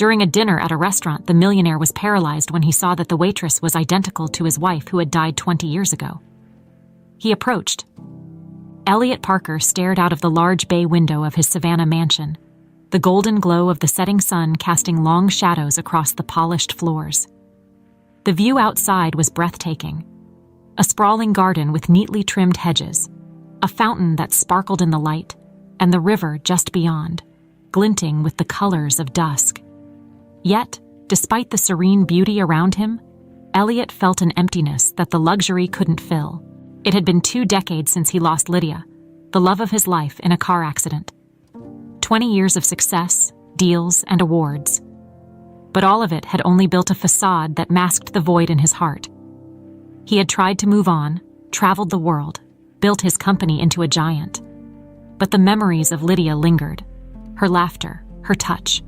During a dinner at a restaurant, the millionaire was paralyzed when he saw that the waitress was identical to his wife who had died 20 years ago. He approached. Elliot Parker stared out of the large bay window of his Savannah mansion, the golden glow of the setting sun casting long shadows across the polished floors. The view outside was breathtaking. A sprawling garden with neatly trimmed hedges, a fountain that sparkled in the light, and the river just beyond, glinting with the colors of dusk. Yet, despite the serene beauty around him, Elliot felt an emptiness that the luxury couldn't fill. It had been 2 decades since he lost Lydia, the love of his life, in a car accident. 20 years of success, deals, and awards. But all of it had only built a facade that masked the void in his heart. He had tried to move on, traveled the world, built his company into a giant. But the memories of Lydia lingered. Her laughter, her touch,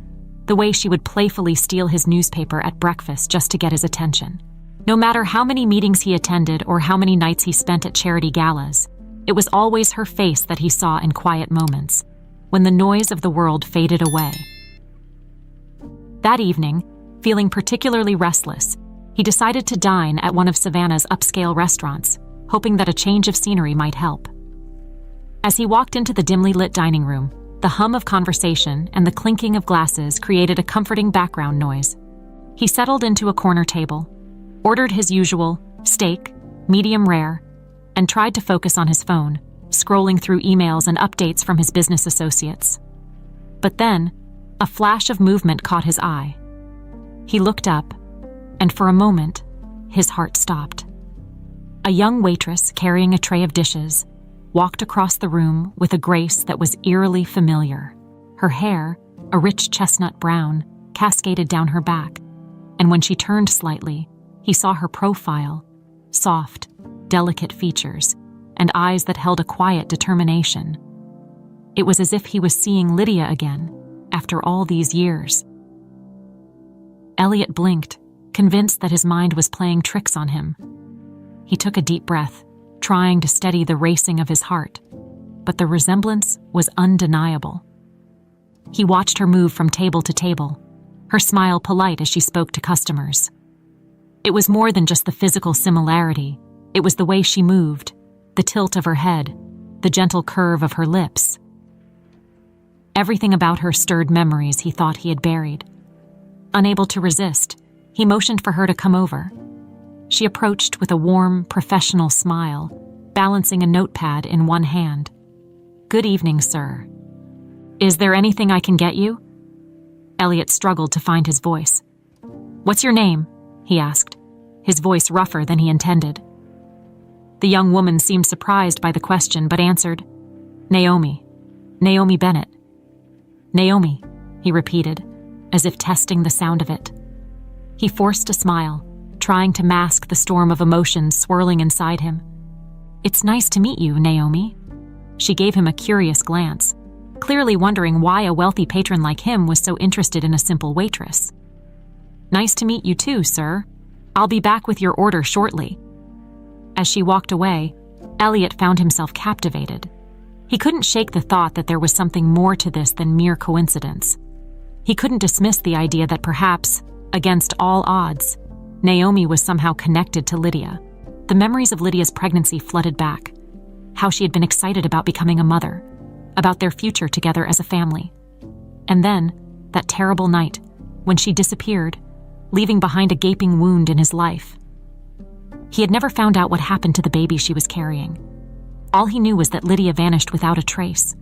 the way she would playfully steal his newspaper at breakfast just to get his attention. No matter how many meetings he attended or how many nights he spent at charity galas, it was always her face that he saw in quiet moments, when the noise of the world faded away. That evening, feeling particularly restless, he decided to dine at one of Savannah's upscale restaurants, hoping that a change of scenery might help. As he walked into the dimly lit dining room, the hum of conversation and the clinking of glasses created a comforting background noise. He settled into a corner table, ordered his usual steak, medium rare, and tried to focus on his phone, scrolling through emails and updates from his business associates. But then, a flash of movement caught his eye. He looked up, and for a moment, his heart stopped. A young waitress carrying a tray of dishes walked across the room with a grace that was eerily familiar. Her hair, a rich chestnut brown, cascaded down her back, and when she turned slightly, he saw her profile, soft, delicate features, and eyes that held a quiet determination. It was as if he was seeing Lydia again, after all these years. Elliot blinked, convinced that his mind was playing tricks on him. He took a deep breath, trying to steady the racing of his heart, but the resemblance was undeniable. He watched her move from table to table, her smile polite as she spoke to customers. It was more than just the physical similarity. It was the way she moved, the tilt of her head, the gentle curve of her lips. Everything about her stirred memories he thought he had buried. Unable to resist, he motioned for her to come over. She approached with a warm, professional smile, balancing a notepad in one hand. "Good evening, sir. Is there anything I can get you?" Elliot struggled to find his voice. "What's your name?" he asked, his voice rougher than he intended. The young woman seemed surprised by the question, but answered, "Naomi. Naomi Bennett." "Naomi," he repeated, as if testing the sound of it. He forced a smile, trying to mask the storm of emotions swirling inside him. "It's nice to meet you, Naomi." She gave him a curious glance, clearly wondering why a wealthy patron like him was so interested in a simple waitress. "Nice to meet you too, sir. I'll be back with your order shortly." As she walked away, Elliot found himself captivated. He couldn't shake the thought that there was something more to this than mere coincidence. He couldn't dismiss the idea that perhaps, against all odds, Naomi was somehow connected to Lydia. The memories of Lydia's pregnancy flooded back, how she had been excited about becoming a mother, about their future together as a family. And then, that terrible night, when she disappeared, leaving behind a gaping wound in his life. He had never found out what happened to the baby she was carrying. All he knew was that Lydia vanished without a trace,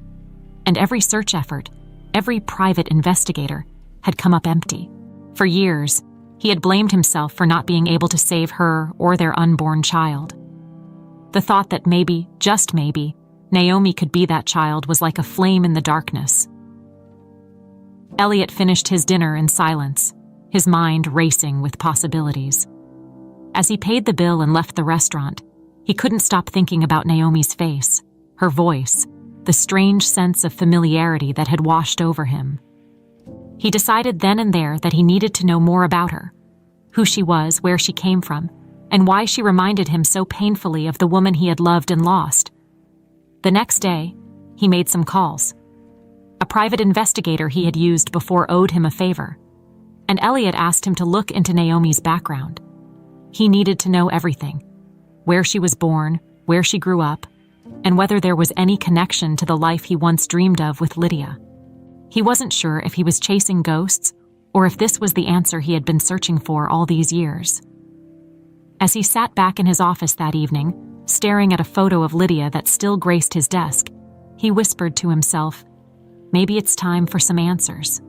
and every search effort, every private investigator, had come up empty. For years, he had blamed himself for not being able to save her or their unborn child. The thought that maybe, just maybe, Naomi could be that child was like a flame in the darkness. Elliot finished his dinner in silence, his mind racing with possibilities. As he paid the bill and left the restaurant, he couldn't stop thinking about Naomi's face, her voice, the strange sense of familiarity that had washed over him. He decided then and there that he needed to know more about her, who she was, where she came from, and why she reminded him so painfully of the woman he had loved and lost. The next day, he made some calls. A private investigator he had used before owed him a favor. and Elliot asked him to look into Naomi's background. He needed to know everything: where she was born, where she grew up, and whether there was any connection to the life he once dreamed of with Lydia. He wasn't sure if he was chasing ghosts or if this was the answer he had been searching for all these years. As he sat back in his office that evening, staring at a photo of Lydia that still graced his desk, he whispered to himself, maybe it's time for some answers.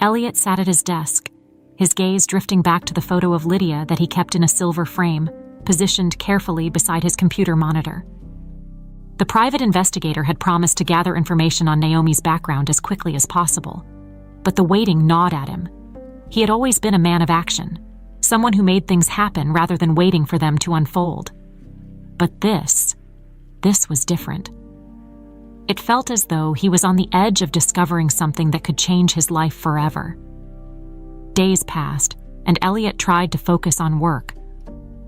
Elliot sat at his desk, his gaze drifting back to the photo of Lydia that he kept in a silver frame, positioned carefully beside his computer monitor. The private investigator had promised to gather information on Naomi's background as quickly as possible, but the waiting gnawed at him. He had always been a man of action, someone who made things happen rather than waiting for them to unfold. But this was different. It felt as though he was on the edge of discovering something that could change his life forever. Days passed, and Elliot tried to focus on work,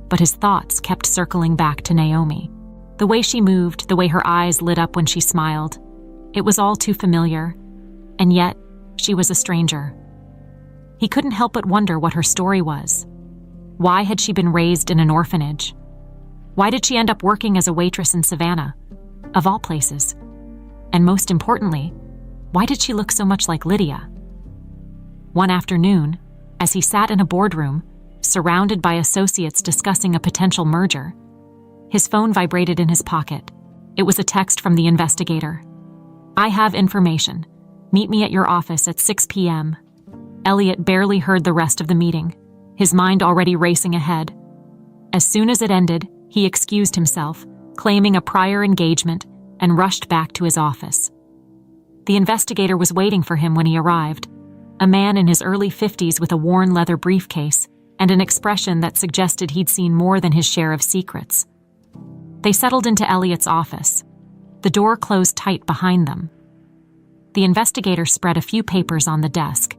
but his thoughts kept circling back to Naomi. The way she moved, the way her eyes lit up when she smiled, it was all too familiar, and yet she was a stranger. He couldn't help but wonder what her story was. Why had she been raised in an orphanage? Why did she end up working as a waitress in Savannah, of all places? And most importantly, why did she look so much like Lydia? One afternoon, as he sat in a boardroom, surrounded by associates discussing a potential merger, his phone vibrated in his pocket. It was a text from the investigator. "I have information. Meet me at your office at 6 p.m. Elliot barely heard the rest of the meeting, his mind already racing ahead. As soon as it ended, he excused himself, claiming a prior engagement, and rushed back to his office. The investigator was waiting for him when he arrived, a man in his early 50s with a worn leather briefcase and an expression that suggested he'd seen more than his share of secrets. They settled into Elliot's office. The door closed tight behind them. The investigator spread a few papers on the desk,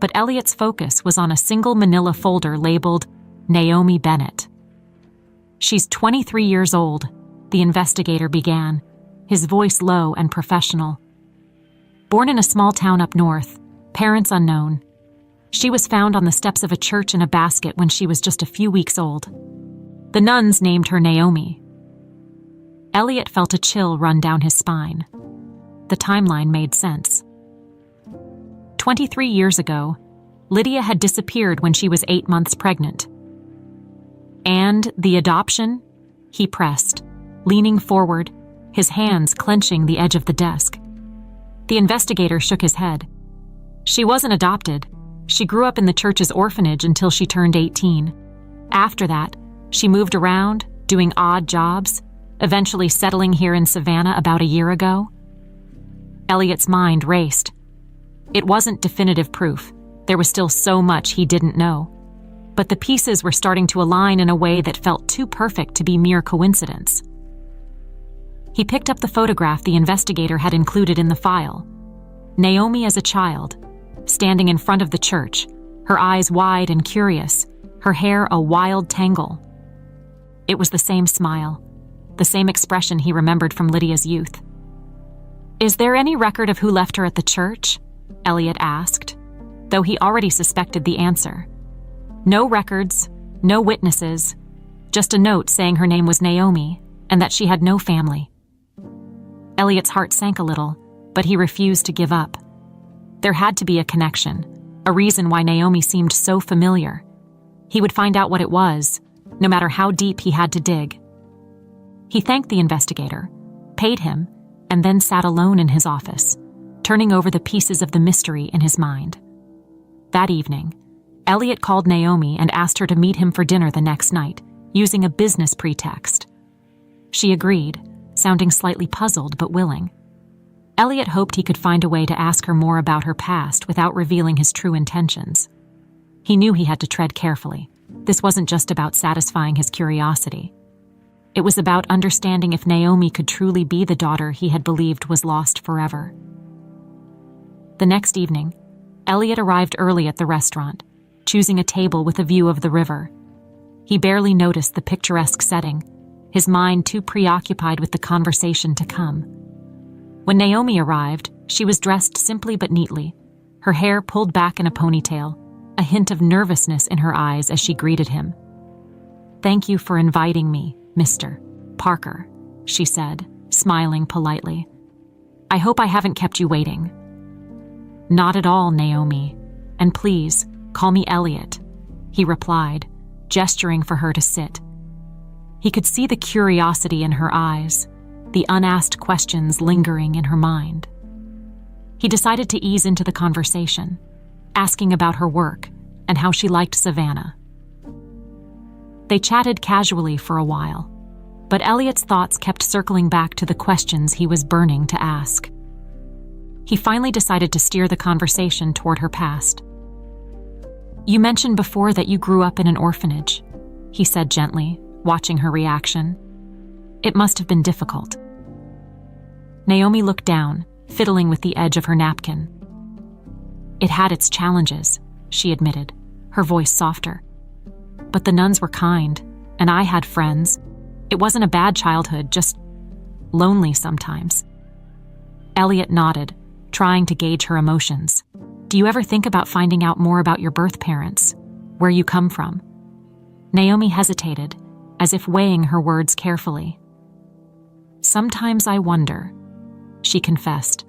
but Elliot's focus was on a single manila folder labeled Naomi Bennett. "She's 23 years old," the investigator began, his voice low and professional. "Born in a small town up north, parents unknown. She was found on the steps of a church in a basket when she was just a few weeks old. The nuns named her Naomi." Elliot felt a chill run down his spine. The timeline made sense. 23 years ago, Lydia had disappeared when she was 8 months pregnant. "And the adoption?" he pressed, leaning forward, his hands clenching the edge of the desk. The investigator shook his head. "She wasn't adopted. She grew up in the church's orphanage until she turned 18. After that, she moved around, doing odd jobs, eventually settling here in Savannah about a year ago." Elliot's mind raced. It wasn't definitive proof. There was still so much he didn't know. But the pieces were starting to align in a way that felt too perfect to be mere coincidence. He picked up the photograph the investigator had included in the file. Naomi as a child, standing in front of the church, her eyes wide and curious, her hair a wild tangle. It was the same smile, the same expression he remembered from Lydia's youth. "Is there any record of who left her at the church?" Elliot asked, though he already suspected the answer. No records, no witnesses, just a note saying her name was Naomi and that she had no family. Elliot's heart sank a little, but he refused to give up. There had to be a connection, a reason why Naomi seemed so familiar. He would find out what it was, no matter how deep he had to dig. He thanked the investigator, paid him, and then sat alone in his office, turning over the pieces of the mystery in his mind. That evening, Elliot called Naomi and asked her to meet him for dinner the next night, using a business pretext. She agreed, sounding slightly puzzled but willing. Elliot hoped he could find a way to ask her more about her past without revealing his true intentions. He knew he had to tread carefully. This wasn't just about satisfying his curiosity. It was about understanding if Naomi could truly be the daughter he had believed was lost forever. The next evening, Elliot arrived early at the restaurant, choosing a table with a view of the river. He barely noticed the picturesque setting, his mind too preoccupied with the conversation to come. When Naomi arrived, she was dressed simply but neatly, her hair pulled back in a ponytail, a hint of nervousness in her eyes as she greeted him. "Thank you for inviting me, Mr. Parker," she said, smiling politely. "I hope I haven't kept you waiting." "Not at all, Naomi, and please, call me Elliot," he replied, gesturing for her to sit. He could see the curiosity in her eyes, the unasked questions lingering in her mind. He decided to ease into the conversation, asking about her work and how she liked Savannah. They chatted casually for a while, but Elliot's thoughts kept circling back to the questions he was burning to ask. He finally decided to steer the conversation toward her past. "You mentioned before that you grew up in an orphanage," he said gently, watching her reaction. "It must have been difficult." Naomi looked down, fiddling with the edge of her napkin. "It had its challenges," she admitted, her voice softer. "But the nuns were kind, and I had friends. It wasn't a bad childhood, just lonely sometimes." Elliot nodded, trying to gauge her emotions. "Do you ever think about finding out more about your birth parents, where you come from?" Naomi hesitated, as if weighing her words carefully. "Sometimes I wonder," she confessed.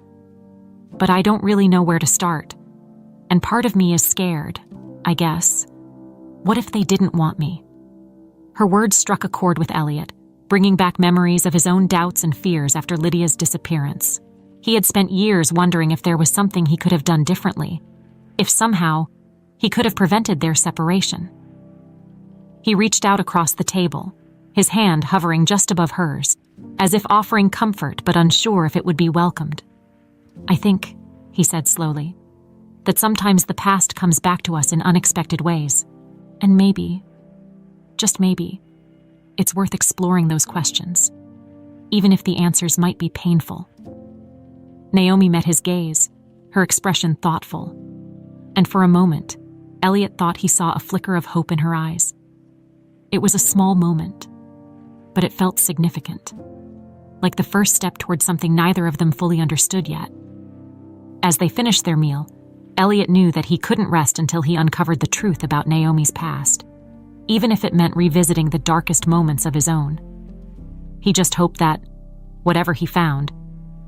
"But I don't really know where to start. And part of me is scared, I guess. What if they didn't want me?" Her words struck a chord with Elliot, bringing back memories of his own doubts and fears after Lydia's disappearance. He had spent years wondering if there was something he could have done differently, if somehow he could have prevented their separation. He reached out across the table, his hand hovering just above hers, as if offering comfort but unsure if it would be welcomed. "I think," he said slowly, "that sometimes the past comes back to us in unexpected ways. And maybe, just maybe, it's worth exploring those questions, even if the answers might be painful." Naomi met his gaze, her expression thoughtful. And for a moment, Elliot thought he saw a flicker of hope in her eyes. It was a small moment, but it felt significant, like the first step towards something neither of them fully understood yet. As they finished their meal, Elliot knew that he couldn't rest until he uncovered the truth about Naomi's past, even if it meant revisiting the darkest moments of his own. He just hoped that, whatever he found,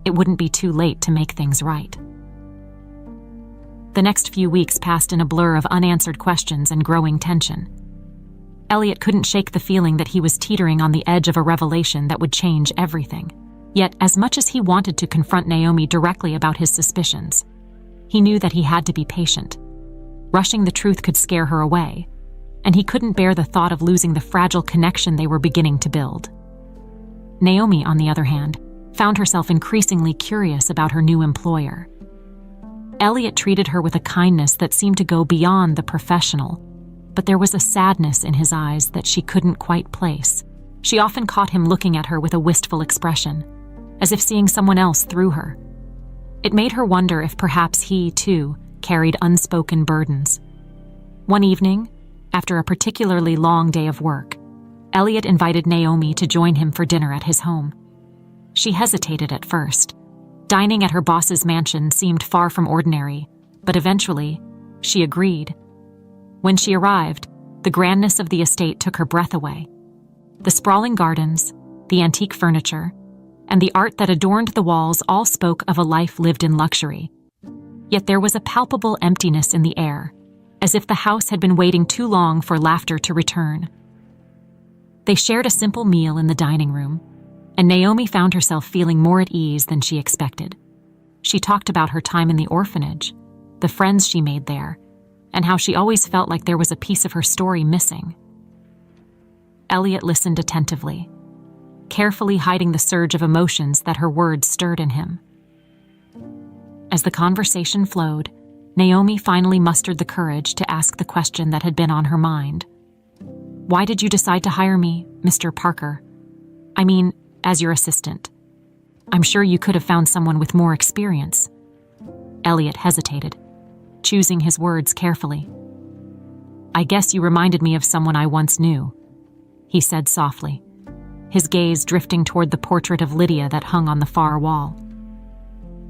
it wouldn't be too late to make things right. The next few weeks passed in a blur of unanswered questions and growing tension. Elliot couldn't shake the feeling that he was teetering on the edge of a revelation that would change everything. Yet, as much as he wanted to confront Naomi directly about his suspicions, he knew that he had to be patient. Rushing the truth could scare her away, and he couldn't bear the thought of losing the fragile connection they were beginning to build. Naomi, on the other hand, found herself increasingly curious about her new employer. Elliot treated her with a kindness that seemed to go beyond the professional, but there was a sadness in his eyes that she couldn't quite place. She often caught him looking at her with a wistful expression, as if seeing someone else through her. It made her wonder if perhaps he, too, carried unspoken burdens. One evening, after a particularly long day of work, Elliot invited Naomi to join him for dinner at his home. She hesitated at first. Dining at her boss's mansion seemed far from ordinary, but eventually, she agreed. When she arrived, the grandness of the estate took her breath away. The sprawling gardens, the antique furniture, and the art that adorned the walls all spoke of a life lived in luxury. Yet there was a palpable emptiness in the air, as if the house had been waiting too long for laughter to return. They shared a simple meal in the dining room, and Naomi found herself feeling more at ease than she expected. She talked about her time in the orphanage, the friends she made there, and how she always felt like there was a piece of her story missing. Elliot listened attentively, carefully hiding the surge of emotions that her words stirred in him. As the conversation flowed, Naomi finally mustered the courage to ask the question that had been on her mind. "Why did you decide to hire me, Mr. Parker? I mean, as your assistant. I'm sure you could have found someone with more experience." Elliot hesitated, choosing his words carefully. "I guess you reminded me of someone I once knew," he said softly, his gaze drifting toward the portrait of Lydia that hung on the far wall.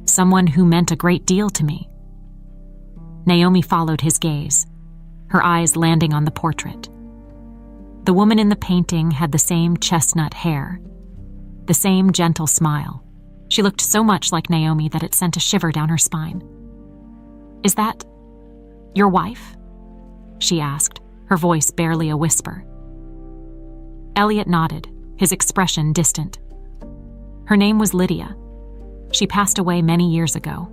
"Someone who meant a great deal to me." Naomi followed his gaze, her eyes landing on the portrait. The woman in the painting had the same chestnut hair, the same gentle smile. She looked so much like Naomi that it sent a shiver down her spine. "Is that your wife?" she asked, her voice barely a whisper. Elliot nodded, his expression distant. "Her name was Lydia. She passed away many years ago."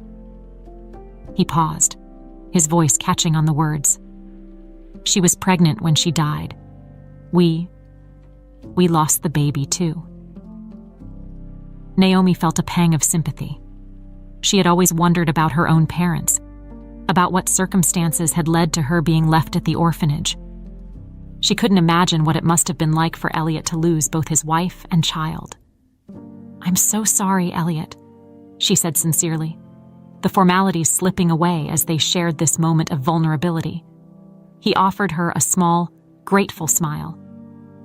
He paused, his voice catching on the words. "She was pregnant when she died. We lost the baby too." Naomi felt a pang of sympathy. She had always wondered about her own parents, about what circumstances had led to her being left at the orphanage. She couldn't imagine what it must have been like for Elliot to lose both his wife and child. "I'm so sorry, Elliot," she said sincerely, the formalities slipping away as they shared this moment of vulnerability. He offered her a small, grateful smile,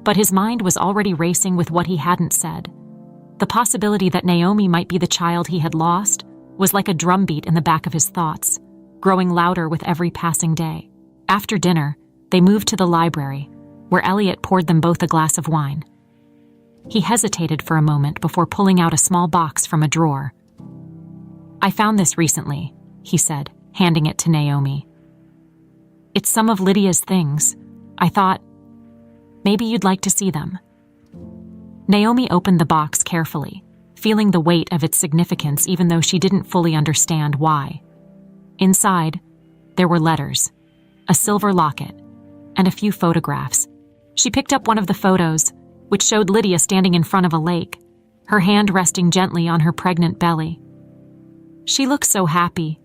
but his mind was already racing with what he hadn't said. The possibility that Naomi might be the child he had lost was like a drumbeat in the back of his thoughts, growing louder with every passing day. After dinner, they moved to the library, where Elliot poured them both a glass of wine. He hesitated for a moment before pulling out a small box from a drawer. "I found this recently," he said, handing it to Naomi. "It's some of Lydia's things. I thought, maybe you'd like to see them." Naomi opened the box carefully, feeling the weight of its significance even though she didn't fully understand why. Inside, there were letters, a silver locket, and a few photographs. She picked up one of the photos, which showed Lydia standing in front of a lake, her hand resting gently on her pregnant belly. "She looks so happy,"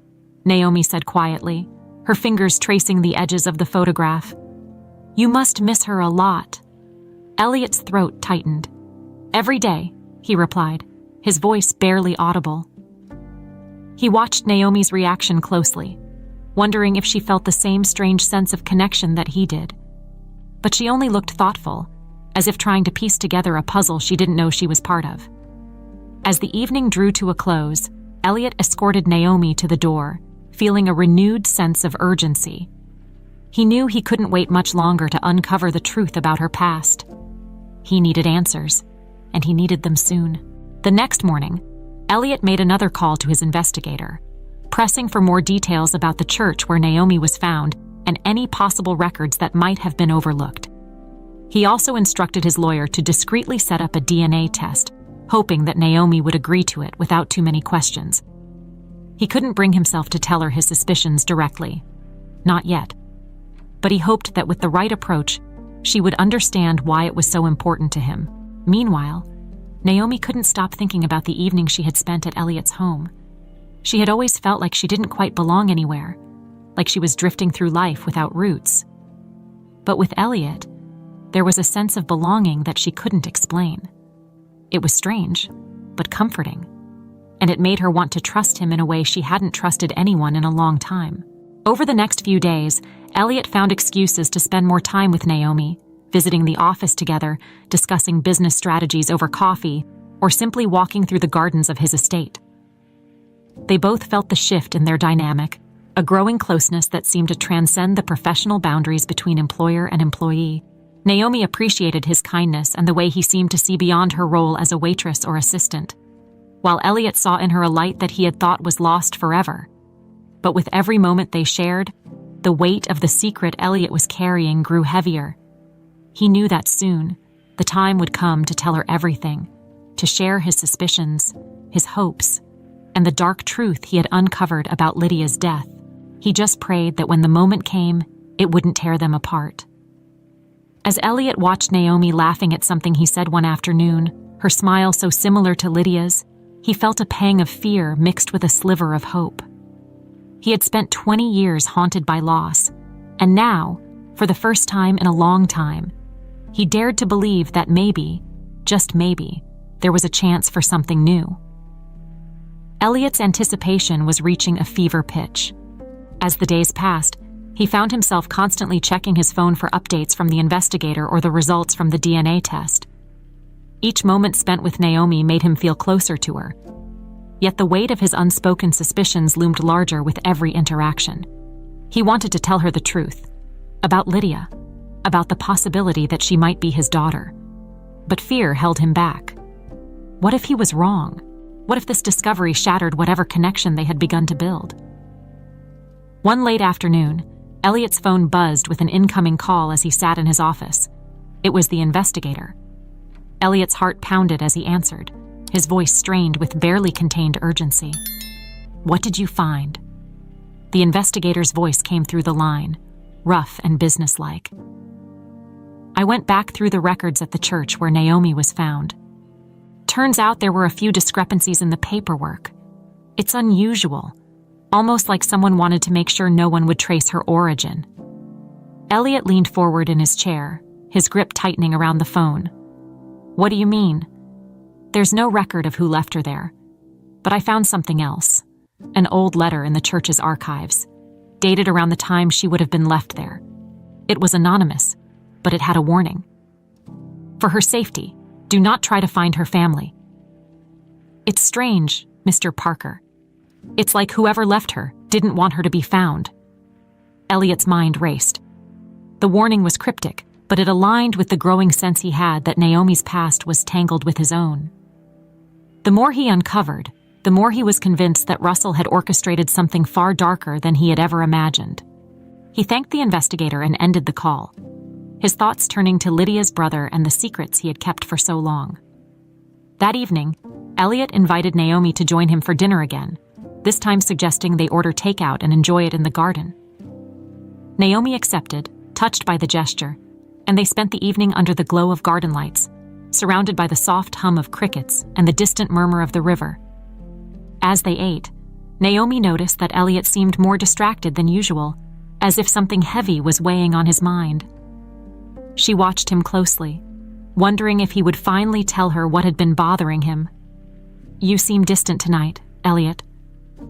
Naomi said quietly, her fingers tracing the edges of the photograph. "You must miss her a lot." Elliot's throat tightened. "Every day," he replied, his voice barely audible. He watched Naomi's reaction closely, wondering if she felt the same strange sense of connection that he did. But she only looked thoughtful, as if trying to piece together a puzzle she didn't know she was part of. As the evening drew to a close, Elliot escorted Naomi to the door, feeling a renewed sense of urgency. He knew he couldn't wait much longer to uncover the truth about her past. He needed answers, and he needed them soon. The next morning, Elliot made another call to his investigator, pressing for more details about the church where Naomi was found and any possible records that might have been overlooked. He also instructed his lawyer to discreetly set up a DNA test, hoping that Naomi would agree to it without too many questions. He couldn't bring himself to tell her his suspicions directly. Not yet. But he hoped that with the right approach, she would understand why it was so important to him. Meanwhile, Naomi couldn't stop thinking about the evening she had spent at Elliot's home. She had always felt like she didn't quite belong anywhere, like she was drifting through life without roots. But with Elliot, there was a sense of belonging that she couldn't explain. It was strange, but comforting, and it made her want to trust him in a way she hadn't trusted anyone in a long time. Over the next few days, Elliot found excuses to spend more time with Naomi, visiting the office together, discussing business strategies over coffee, or simply walking through the gardens of his estate. They both felt the shift in their dynamic, a growing closeness that seemed to transcend the professional boundaries between employer and employee. Naomi appreciated his kindness and the way he seemed to see beyond her role as a waitress or assistant, while Elliot saw in her a light that he had thought was lost forever. But with every moment they shared, the weight of the secret Elliot was carrying grew heavier. He knew that soon, the time would come to tell her everything, to share his suspicions, his hopes, and the dark truth he had uncovered about Lydia's death. He just prayed that when the moment came, it wouldn't tear them apart. As Elliot watched Naomi laughing at something he said one afternoon, her smile so similar to Lydia's, he felt a pang of fear mixed with a sliver of hope. He had spent 20 years haunted by loss, and now, for the first time in a long time, he dared to believe that maybe, just maybe, there was a chance for something new. Elliot's anticipation was reaching a fever pitch. As the days passed, he found himself constantly checking his phone for updates from the investigator or the results from the DNA test. Each moment spent with Naomi made him feel closer to her, yet the weight of his unspoken suspicions loomed larger with every interaction. He wanted to tell her the truth, about Lydia, about the possibility that she might be his daughter. But fear held him back. What if he was wrong? What if this discovery shattered whatever connection they had begun to build? One late afternoon, Elliot's phone buzzed with an incoming call as he sat in his office. It was the investigator. Elliot's heart pounded as he answered, his voice strained with barely contained urgency. "What did you find?" The investigator's voice came through the line, rough and businesslike. "I went back through the records at the church where Naomi was found. Turns out there were a few discrepancies in the paperwork. It's unusual, almost like someone wanted to make sure no one would trace her origin." Elliot leaned forward in his chair, his grip tightening around the phone. "What do you mean?" "There's no record of who left her there. But I found something else. An old letter in the church's archives, dated around the time she would have been left there. It was anonymous, but it had a warning. For her safety, do not try to find her family. It's strange, Mr. Parker. It's like whoever left her didn't want her to be found." Elliot's mind raced. The warning was cryptic, but it aligned with the growing sense he had that Naomi's past was tangled with his own. The more he uncovered, the more he was convinced that Russell had orchestrated something far darker than he had ever imagined. He thanked the investigator and ended the call, his thoughts turning to Lydia's brother and the secrets he had kept for so long. That evening, Elliot invited Naomi to join him for dinner again, this time suggesting they order takeout and enjoy it in the garden. Naomi accepted, touched by the gesture, and they spent the evening under the glow of garden lights, surrounded by the soft hum of crickets and the distant murmur of the river. As they ate, Naomi noticed that Elliot seemed more distracted than usual, as if something heavy was weighing on his mind. She watched him closely, wondering if he would finally tell her what had been bothering him. "You seem distant tonight, Elliot,"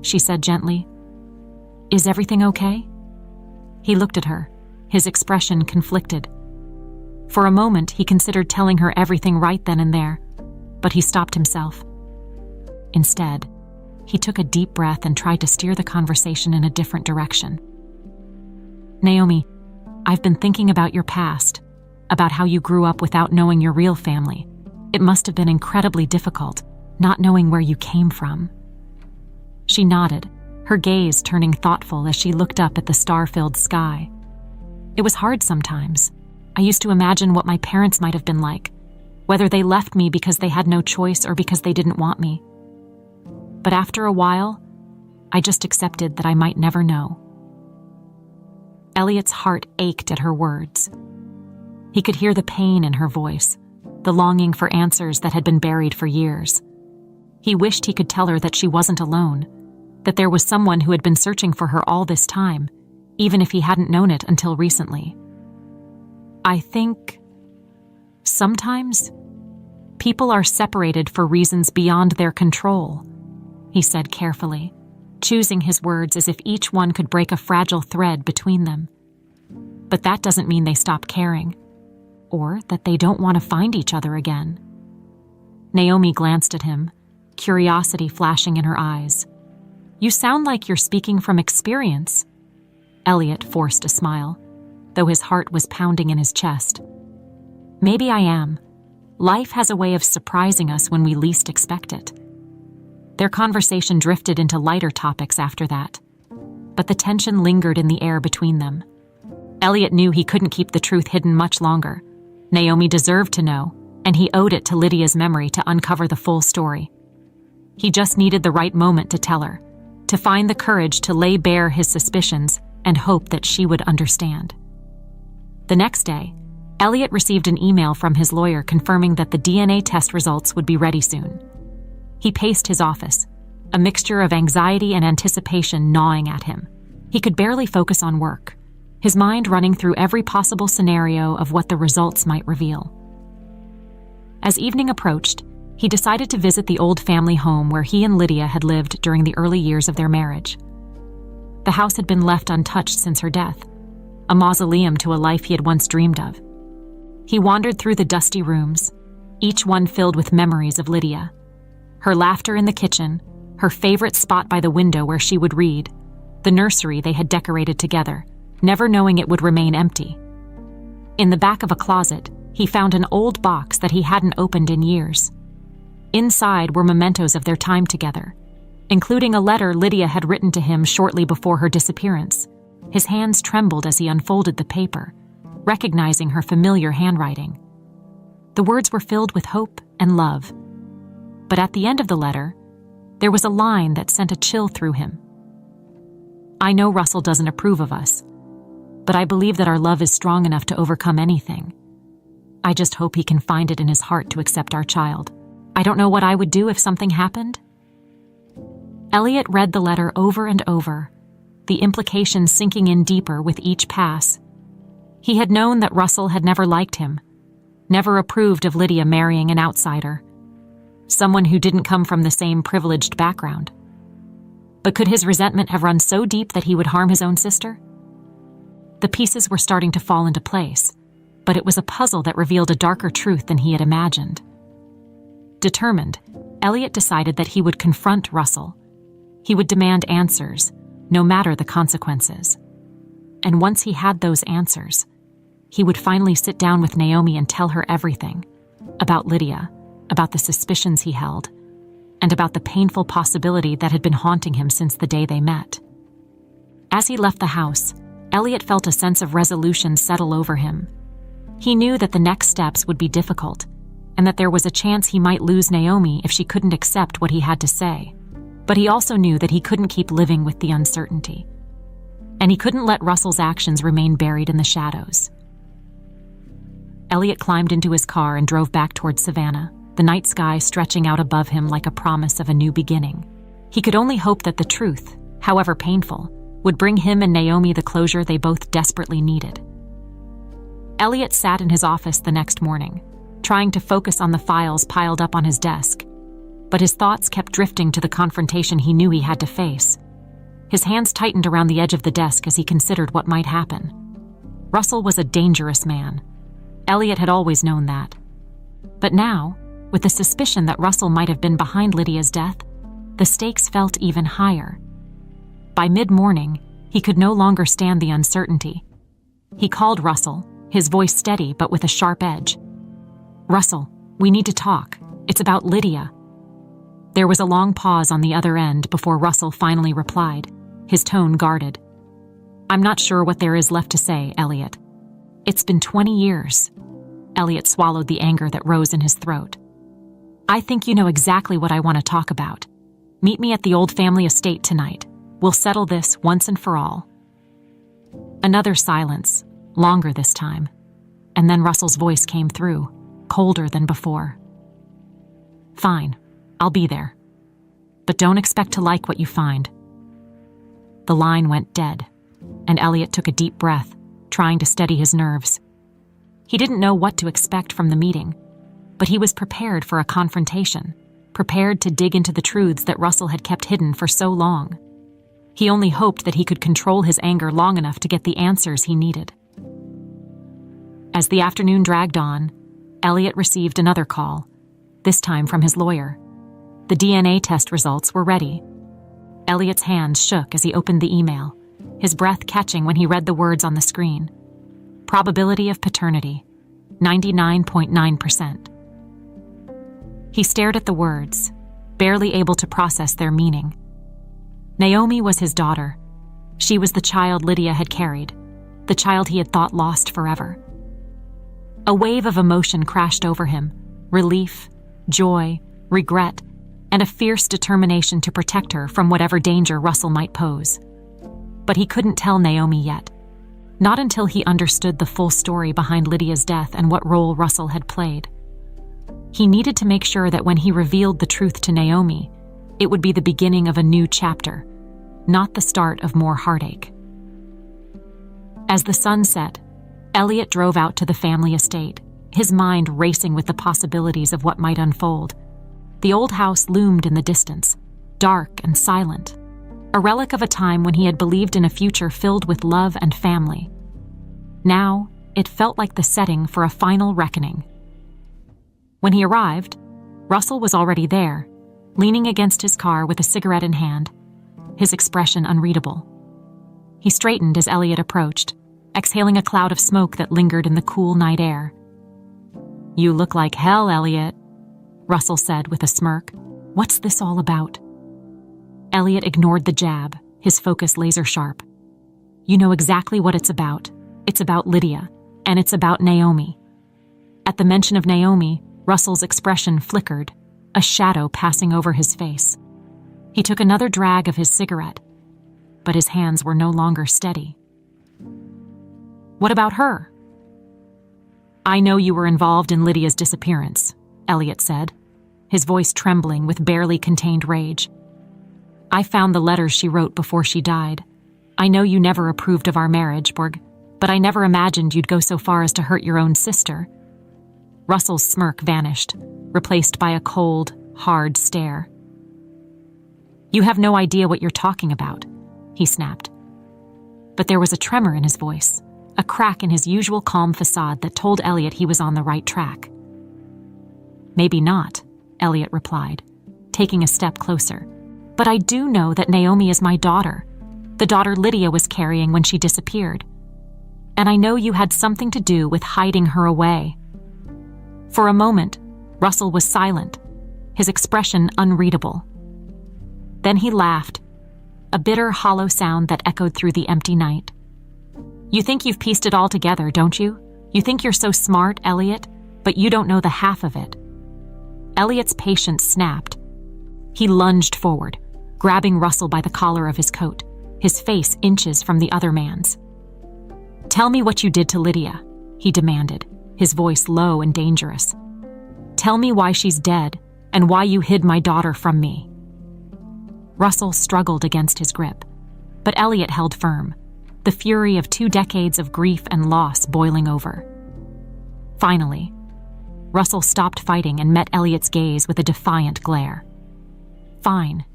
she said gently. "Is everything okay?" He looked at her, his expression conflicted. For a moment, he considered telling her everything right then and there, but he stopped himself. Instead, he took a deep breath and tried to steer the conversation in a different direction. "Naomi, I've been thinking about your past, about how you grew up without knowing your real family. It must have been incredibly difficult, not knowing where you came from." She nodded, her gaze turning thoughtful as she looked up at the star-filled sky. "It was hard sometimes. I used to imagine what my parents might have been like, whether they left me because they had no choice or because they didn't want me. But after a while, I just accepted that I might never know." Elliot's heart ached at her words. He could hear the pain in her voice, the longing for answers that had been buried for years. He wished he could tell her that she wasn't alone, that there was someone who had been searching for her all this time, even if he hadn't known it until recently. "I think sometimes people are separated for reasons beyond their control," he said carefully, choosing his words as if each one could break a fragile thread between them. "But that doesn't mean they stop caring, or that they don't want to find each other again." Naomi glanced at him, curiosity flashing in her eyes. "You sound like you're speaking from experience." Elliot forced a smile, though his heart was pounding in his chest. "Maybe I am. Life has a way of surprising us when we least expect it." Their conversation drifted into lighter topics after that, but the tension lingered in the air between them. Elliot knew he couldn't keep the truth hidden much longer. Naomi deserved to know, and he owed it to Lydia's memory to uncover the full story. He just needed the right moment to tell her, to find the courage to lay bare his suspicions and hope that she would understand. The next day, Elliot received an email from his lawyer confirming that the DNA test results would be ready soon. He paced his office, a mixture of anxiety and anticipation gnawing at him. He could barely focus on work, his mind running through every possible scenario of what the results might reveal. As evening approached, he decided to visit the old family home where he and Lydia had lived during the early years of their marriage. The house had been left untouched since her death, a mausoleum to a life he had once dreamed of. He wandered through the dusty rooms, each one filled with memories of Lydia. Her laughter in the kitchen, her favorite spot by the window where she would read, the nursery they had decorated together, never knowing it would remain empty. In the back of a closet, he found an old box that he hadn't opened in years. Inside were mementos of their time together, including a letter Lydia had written to him shortly before her disappearance. His hands trembled as he unfolded the paper, recognizing her familiar handwriting. The words were filled with hope and love. But at the end of the letter, there was a line that sent a chill through him. "I know Russell doesn't approve of us, but I believe that our love is strong enough to overcome anything. I just hope he can find it in his heart to accept our child. I don't know what I would do if something happened." Elliot read the letter over and over, the implications sinking in deeper with each pass. He had known that Russell had never liked him, never approved of Lydia marrying an outsider, someone who didn't come from the same privileged background. But could his resentment have run so deep that he would harm his own sister? The pieces were starting to fall into place, but it was a puzzle that revealed a darker truth than he had imagined. Determined, Elliot decided that he would confront Russell. He would demand answers, no matter the consequences. And once he had those answers, he would finally sit down with Naomi and tell her everything, about Lydia, about the suspicions he held, and about the painful possibility that had been haunting him since the day they met. As he left the house, Elliot felt a sense of resolution settle over him. He knew that the next steps would be difficult, and that there was a chance he might lose Naomi if she couldn't accept what he had to say. But he also knew that he couldn't keep living with the uncertainty. And he couldn't let Russell's actions remain buried in the shadows. Elliot climbed into his car and drove back toward Savannah, the night sky stretching out above him like a promise of a new beginning. He could only hope that the truth, however painful, would bring him and Naomi the closure they both desperately needed. Elliot sat in his office the next morning, trying to focus on the files piled up on his desk, but his thoughts kept drifting to the confrontation he knew he had to face. His hands tightened around the edge of the desk as he considered what might happen. Russell was a dangerous man. Elliot had always known that. But now, with the suspicion that Russell might have been behind Lydia's death, the stakes felt even higher. By mid-morning, he could no longer stand the uncertainty. He called Russell, his voice steady but with a sharp edge. "Russell, we need to talk. It's about Lydia." There was a long pause on the other end before Russell finally replied, his tone guarded. "I'm not sure what there is left to say, Elliot. It's been 20 years. Elliot swallowed the anger that rose in his throat. "I think you know exactly what I want to talk about. Meet me at the old family estate tonight. We'll settle this once and for all." Another silence, longer this time, and then Russell's voice came through, colder than before. "Fine, I'll be there. But don't expect to like what you find." The line went dead, and Elliot took a deep breath, trying to steady his nerves. He didn't know what to expect from the meeting, but he was prepared for a confrontation, prepared to dig into the truths that Russell had kept hidden for so long. He only hoped that he could control his anger long enough to get the answers he needed. As the afternoon dragged on, Elliot received another call, this time from his lawyer. The DNA test results were ready. Elliot's hands shook as he opened the email, his breath catching when he read the words on the screen. Probability of paternity, 99.9%. He stared at the words, barely able to process their meaning. Naomi was his daughter. She was the child Lydia had carried, the child he had thought lost forever. A wave of emotion crashed over him, relief, joy, regret, and a fierce determination to protect her from whatever danger Russell might pose. But he couldn't tell Naomi yet, not until he understood the full story behind Lydia's death and what role Russell had played. He needed to make sure that when he revealed the truth to Naomi, it would be the beginning of a new chapter, not the start of more heartache. As the sun set, Elliot drove out to the family estate, his mind racing with the possibilities of what might unfold. The old house loomed in the distance, dark and silent, a relic of a time when he had believed in a future filled with love and family. Now, it felt like the setting for a final reckoning. When he arrived, Russell was already there, leaning against his car with a cigarette in hand, his expression unreadable. He straightened as Elliot approached, exhaling a cloud of smoke that lingered in the cool night air. "You look like hell, Elliot," Russell said with a smirk. "What's this all about?" Elliot ignored the jab, his focus laser-sharp. "You know exactly what it's about. It's about Lydia, and it's about Naomi." At the mention of Naomi, Russell's expression flickered, a shadow passing over his face. He took another drag of his cigarette, but his hands were no longer steady. "What about her?" "I know you were involved in Lydia's disappearance," Elliot said, his voice trembling with barely contained rage. "I found the letters she wrote before she died. I know you never approved of our marriage, Borg, but I never imagined you'd go so far as to hurt your own sister." Russell's smirk vanished, replaced by a cold, hard stare. "You have no idea what you're talking about," he snapped. But there was a tremor in his voice, a crack in his usual calm facade that told Elliot he was on the right track. "Maybe not," Elliot replied, taking a step closer. "But I do know that Naomi is my daughter, the daughter Lydia was carrying when she disappeared. And I know you had something to do with hiding her away." For a moment, Russell was silent, his expression unreadable. Then he laughed, a bitter, hollow sound that echoed through the empty night. "You think you've pieced it all together, don't you? You think you're so smart, Elliot, but you don't know the half of it." Elliot's patience snapped. He lunged forward, grabbing Russell by the collar of his coat, his face inches from the other man's. "Tell me what you did to Lydia," he demanded, his voice low and dangerous. "Tell me why she's dead and why you hid my daughter from me." Russell struggled against his grip, but Elliot held firm, the fury of 2 decades of grief and loss boiling over. Finally, Russell stopped fighting and met Elliot's gaze with a defiant glare. "Fine.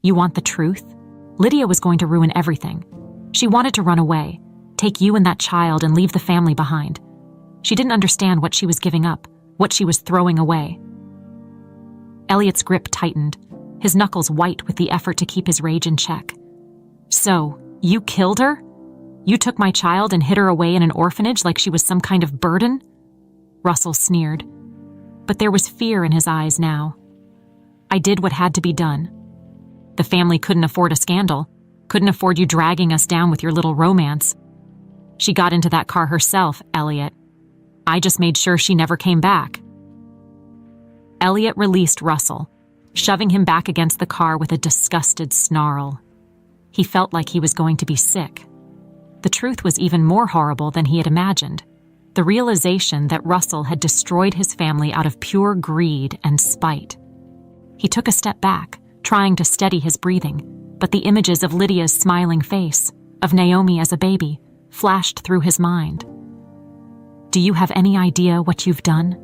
You want the truth? Lydia was going to ruin everything. She wanted to run away, take you and that child and leave the family behind. She didn't understand what she was giving up, what she was throwing away." Elliot's grip tightened, his knuckles white with the effort to keep his rage in check. "So, you killed her? You took my child and hid her away in an orphanage like she was some kind of burden?" Russell sneered, but there was fear in his eyes now. "I did what had to be done. The family couldn't afford a scandal, couldn't afford you dragging us down with your little romance. She got into that car herself, Elliot. I just made sure she never came back." Elliot released Russell, shoving him back against the car with a disgusted snarl. He felt like he was going to be sick. The truth was even more horrible than he had imagined. The realization that Russell had destroyed his family out of pure greed and spite. He took a step back, trying to steady his breathing, but the images of Lydia's smiling face, of Naomi as a baby, flashed through his mind. "Do you have any idea what you've done?"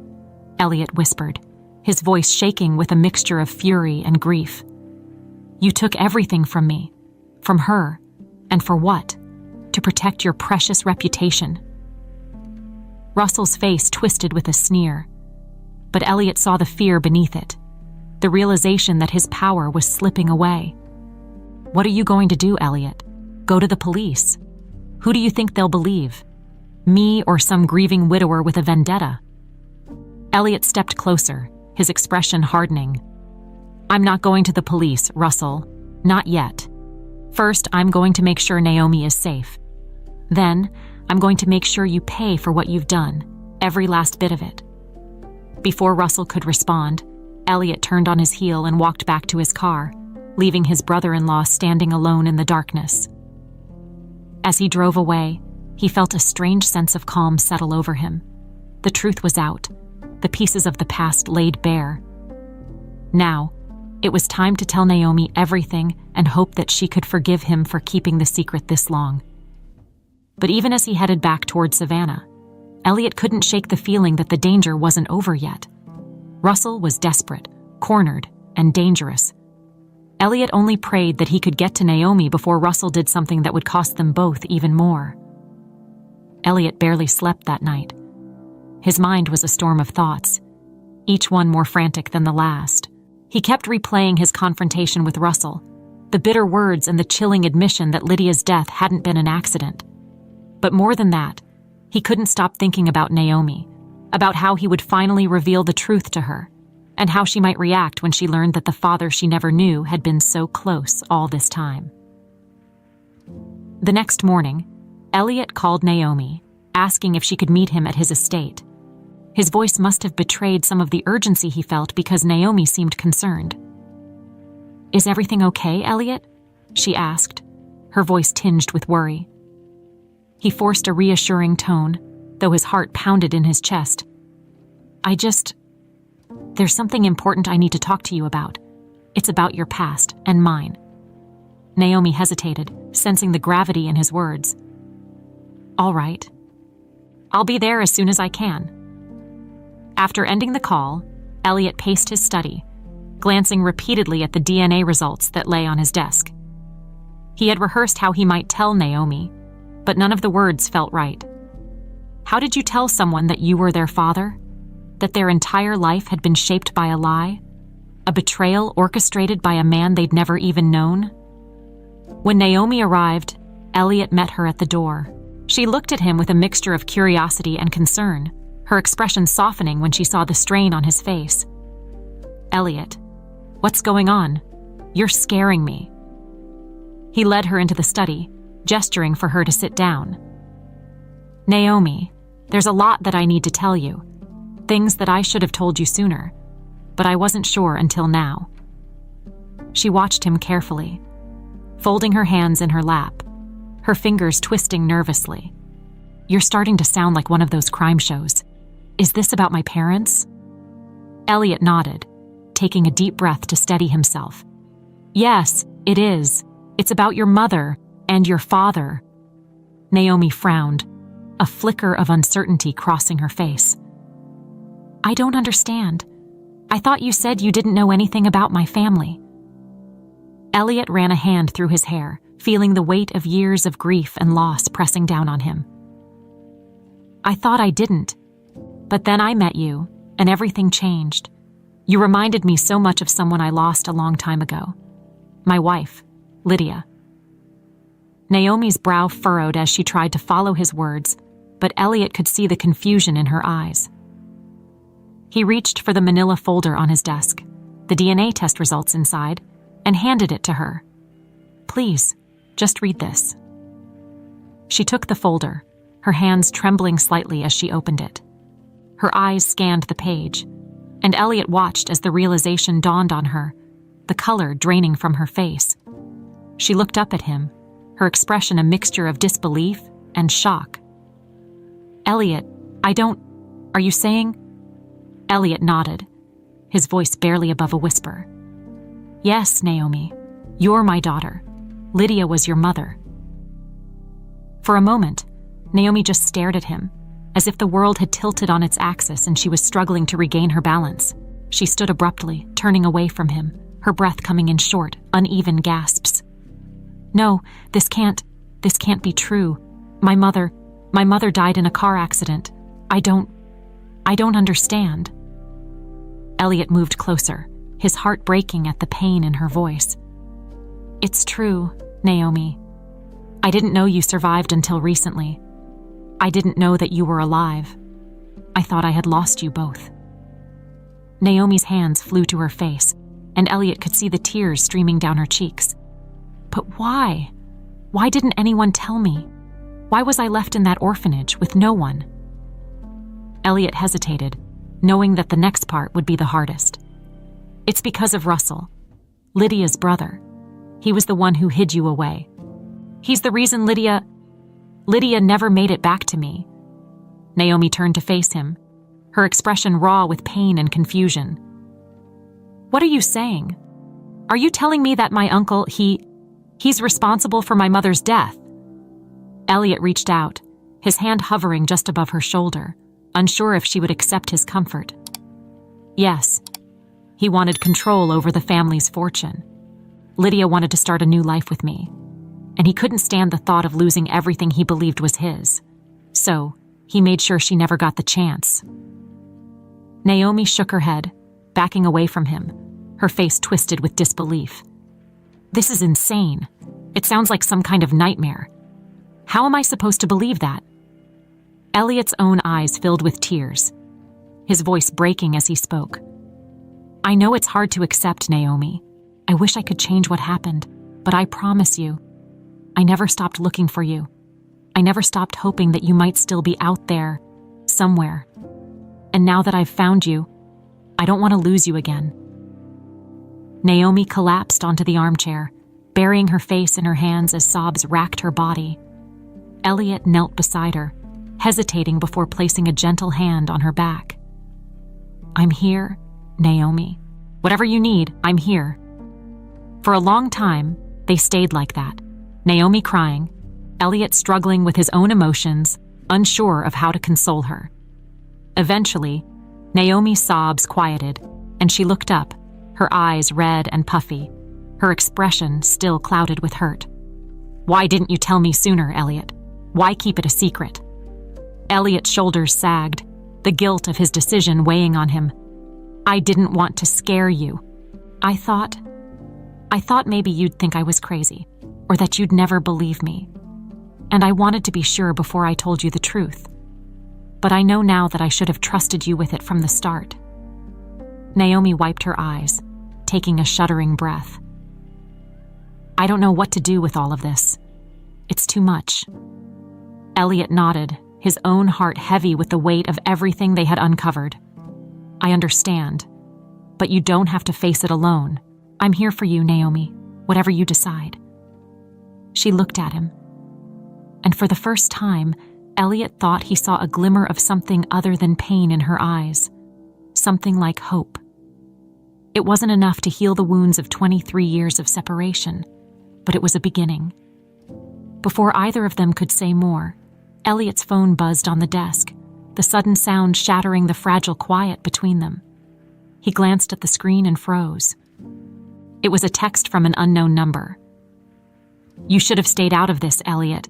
Elliot whispered, his voice shaking with a mixture of fury and grief. "You took everything from me, from her, and for what? To protect your precious reputation." Russell's face twisted with a sneer, but Elliot saw the fear beneath it, the realization that his power was slipping away. "What are you going to do, Elliot? Go to the police? Who do you think they'll believe? Me or some grieving widower with a vendetta?" Elliot stepped closer, his expression hardening. "I'm not going to the police, Russell. Not yet. First, I'm going to make sure Naomi is safe. Then, I'm going to make sure you pay for what you've done, every last bit of it." Before Russell could respond, Elliot turned on his heel and walked back to his car, leaving his brother-in-law standing alone in the darkness. As he drove away, he felt a strange sense of calm settle over him. The truth was out, the pieces of the past laid bare. Now, it was time to tell Naomi everything and hope that she could forgive him for keeping the secret this long. But even as he headed back toward Savannah, Elliot couldn't shake the feeling that the danger wasn't over yet. Russell was desperate, cornered, and dangerous. Elliot only prayed that he could get to Naomi before Russell did something that would cost them both even more. Elliot barely slept that night. His mind was a storm of thoughts, each one more frantic than the last. He kept replaying his confrontation with Russell, the bitter words and the chilling admission that Lydia's death hadn't been an accident. But more than that, he couldn't stop thinking about Naomi, about how he would finally reveal the truth to her, and how she might react when she learned that the father she never knew had been so close all this time. The next morning, Elliot called Naomi, asking if she could meet him at his estate. His voice must have betrayed some of the urgency he felt because Naomi seemed concerned. "Is everything okay, Elliot?" she asked, her voice tinged with worry. He forced a reassuring tone, though his heart pounded in his chest. There's something important I need to talk to you about. It's about your past and mine." Naomi hesitated, sensing the gravity in his words. "All right. I'll be there as soon as I can." After ending the call, Elliot paced his study, glancing repeatedly at the DNA results that lay on his desk. He had rehearsed how he might tell Naomi, but none of the words felt right. How did you tell someone that you were their father? That their entire life had been shaped by a lie? A betrayal orchestrated by a man they'd never even known? When Naomi arrived, Elliot met her at the door. She looked at him with a mixture of curiosity and concern, her expression softening when she saw the strain on his face. "Elliot, what's going on? You're scaring me." He led her into the study, gesturing for her to sit down. "Naomi, there's a lot that I need to tell you. Things that I should have told you sooner, but I wasn't sure until now." She watched him carefully, folding her hands in her lap, her fingers twisting nervously. "You're starting to sound like one of those crime shows. Is this about my parents?" Elliot nodded, taking a deep breath to steady himself. "Yes, it is. It's about your mother and your father." Naomi frowned, a flicker of uncertainty crossing her face. "I don't understand. I thought you said you didn't know anything about my family." Elliot ran a hand through his hair, feeling the weight of years of grief and loss pressing down on him. "I thought I didn't. But then I met you, and everything changed. You reminded me so much of someone I lost a long time ago. My wife, Lydia." Naomi's brow furrowed as she tried to follow his words, but Elliot could see the confusion in her eyes. He reached for the manila folder on his desk, the DNA test results inside, and handed it to her. "Please, just read this." She took the folder, her hands trembling slightly as she opened it. Her eyes scanned the page, and Elliot watched as the realization dawned on her, the color draining from her face. She looked up at him, her expression a mixture of disbelief and shock. "Elliot, are you saying?" Elliot nodded, his voice barely above a whisper. "Yes, Naomi, you're my daughter. Lydia was your mother." For a moment, Naomi just stared at him, as if the world had tilted on its axis and she was struggling to regain her balance. She stood abruptly, turning away from him, her breath coming in short, uneven gasps. "No, this can't be true. My mother died in a car accident. I don't understand." Elliot moved closer, his heart breaking at the pain in her voice. "It's true, Naomi. I didn't know you survived until recently. I didn't know that you were alive. I thought I had lost you both." Naomi's hands flew to her face, and Elliot could see the tears streaming down her cheeks. "But why? Why didn't anyone tell me? Why was I left in that orphanage with no one?" Elliot hesitated, knowing that the next part would be the hardest. "It's because of Russell, Lydia's brother. He was the one who hid you away. He's the reason Lydia never made it back to me." Naomi turned to face him, her expression raw with pain and confusion. "What are you saying? Are you telling me that my uncle, he's responsible for my mother's death?" Elliot reached out, his hand hovering just above her shoulder, unsure if she would accept his comfort. "Yes. He wanted control over the family's fortune. Lydia wanted to start a new life with me, and he couldn't stand the thought of losing everything he believed was his. So, he made sure she never got the chance." Naomi shook her head, backing away from him, her face twisted with disbelief. This is insane. It sounds like some kind of nightmare. How am I supposed to believe that? Elliot's own eyes filled with tears, his voice breaking as he spoke. I know it's hard to accept, Naomi. I wish I could change what happened, but I promise you, I never stopped looking for you. I never stopped hoping that you might still be out there, somewhere. And now that I've found you, I don't want to lose you again. Naomi collapsed onto the armchair, burying her face in her hands as sobs racked her body. Elliot knelt beside her, hesitating before placing a gentle hand on her back. I'm here, Naomi. Whatever you need, I'm here. For a long time, they stayed like that, Naomi crying, Elliot struggling with his own emotions, unsure of how to console her. Eventually, Naomi's sobs quieted, and she looked up, her eyes red and puffy, her expression still clouded with hurt. Why didn't you tell me sooner, Elliot? Why keep it a secret? Elliot's shoulders sagged, the guilt of his decision weighing on him. I didn't want to scare you. I thought maybe you'd think I was crazy, or that you'd never believe me. And I wanted to be sure before I told you the truth. But I know now that I should have trusted you with it from the start. Naomi wiped her eyes, taking a shuddering breath. I don't know what to do with all of this. It's too much. Elliot nodded, his own heart heavy with the weight of everything they had uncovered. I understand, but you don't have to face it alone. I'm here for you, Naomi, whatever you decide. She looked at him, and for the first time, Elliot thought he saw a glimmer of something other than pain in her eyes, something like hope. It wasn't enough to heal the wounds of 23 years of separation, but it was a beginning. Before either of them could say more, Elliot's phone buzzed on the desk, the sudden sound shattering the fragile quiet between them. He glanced at the screen and froze. It was a text from an unknown number. You should have stayed out of this, Elliot.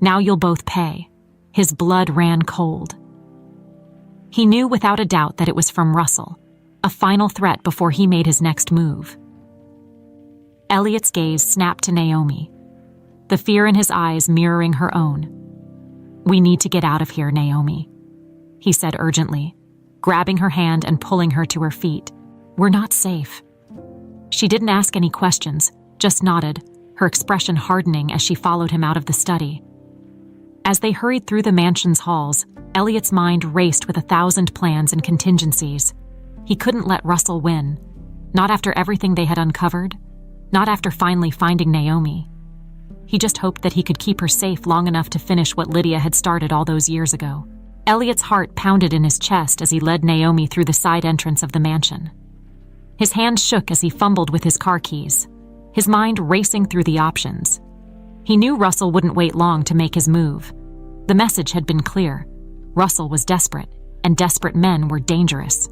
Now you'll both pay. His blood ran cold. He knew without a doubt that it was from Russell, a final threat before he made his next move. Elliot's gaze snapped to Naomi, the fear in his eyes mirroring her own. We need to get out of here, Naomi, he said urgently, grabbing her hand and pulling her to her feet. We're not safe. She didn't ask any questions, just nodded, her expression hardening as she followed him out of the study. As they hurried through the mansion's halls, Elliot's mind raced with 1,000 plans and contingencies. He couldn't let Russell win, not after everything they had uncovered, not after finally finding Naomi. He just hoped that he could keep her safe long enough to finish what Lydia had started all those years ago. Elliot's heart pounded in his chest as he led Naomi through the side entrance of the mansion. His hands shook as he fumbled with his car keys, his mind racing through the options. He knew Russell wouldn't wait long to make his move. The message had been clear. Russell was desperate, and desperate men were dangerous.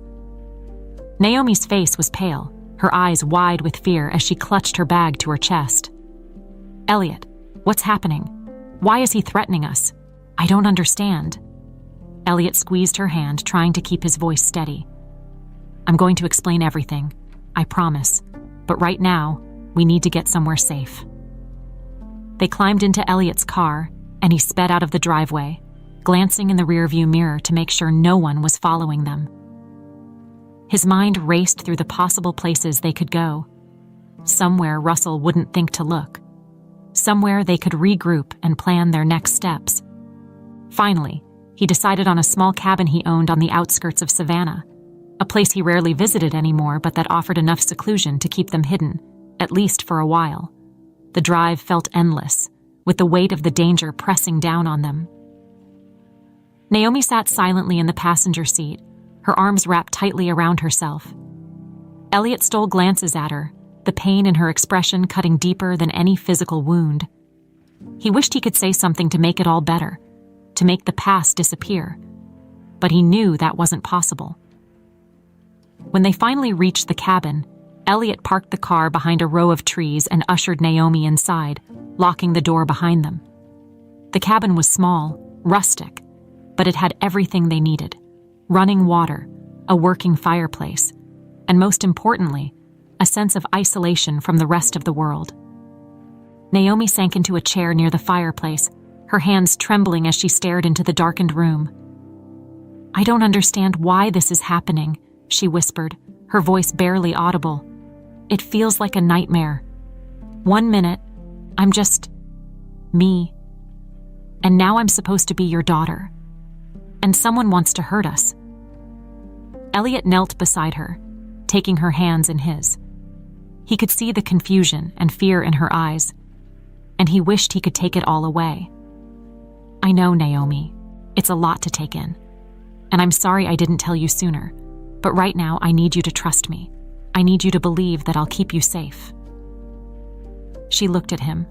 Naomi's face was pale, her eyes wide with fear as she clutched her bag to her chest. Elliot, what's happening? Why is he threatening us? I don't understand. Elliot squeezed her hand, trying to keep his voice steady. I'm going to explain everything, I promise, but right now, we need to get somewhere safe. They climbed into Elliot's car, and he sped out of the driveway, glancing in the rearview mirror to make sure no one was following them. His mind raced through the possible places they could go. Somewhere Russell wouldn't think to look. Somewhere they could regroup and plan their next steps. Finally, he decided on a small cabin he owned on the outskirts of Savannah, a place he rarely visited anymore but that offered enough seclusion to keep them hidden, at least for a while. The drive felt endless, with the weight of the danger pressing down on them. Naomi sat silently in the passenger seat, her arms wrapped tightly around herself. Elliot stole glances at her, the pain in her expression cutting deeper than any physical wound. He wished he could say something to make it all better, to make the past disappear, but he knew that wasn't possible. When they finally reached the cabin, Elliot parked the car behind a row of trees and ushered Naomi inside, locking the door behind them. The cabin was small, rustic, but it had everything they needed: running water, a working fireplace, and most importantly, a sense of isolation from the rest of the world. Naomi sank into a chair near the fireplace, her hands trembling as she stared into the darkened room. "I don't understand why this is happening," she whispered, her voice barely audible. "It feels like a nightmare. 1 minute, I'm just me. And now I'm supposed to be your daughter. And someone wants to hurt us." Elliot knelt beside her, taking her hands in his. He could see the confusion and fear in her eyes, and he wished he could take it all away. "I know, Naomi. It's a lot to take in. And I'm sorry I didn't tell you sooner. But right now, I need you to trust me. I need you to believe that I'll keep you safe." She looked at him,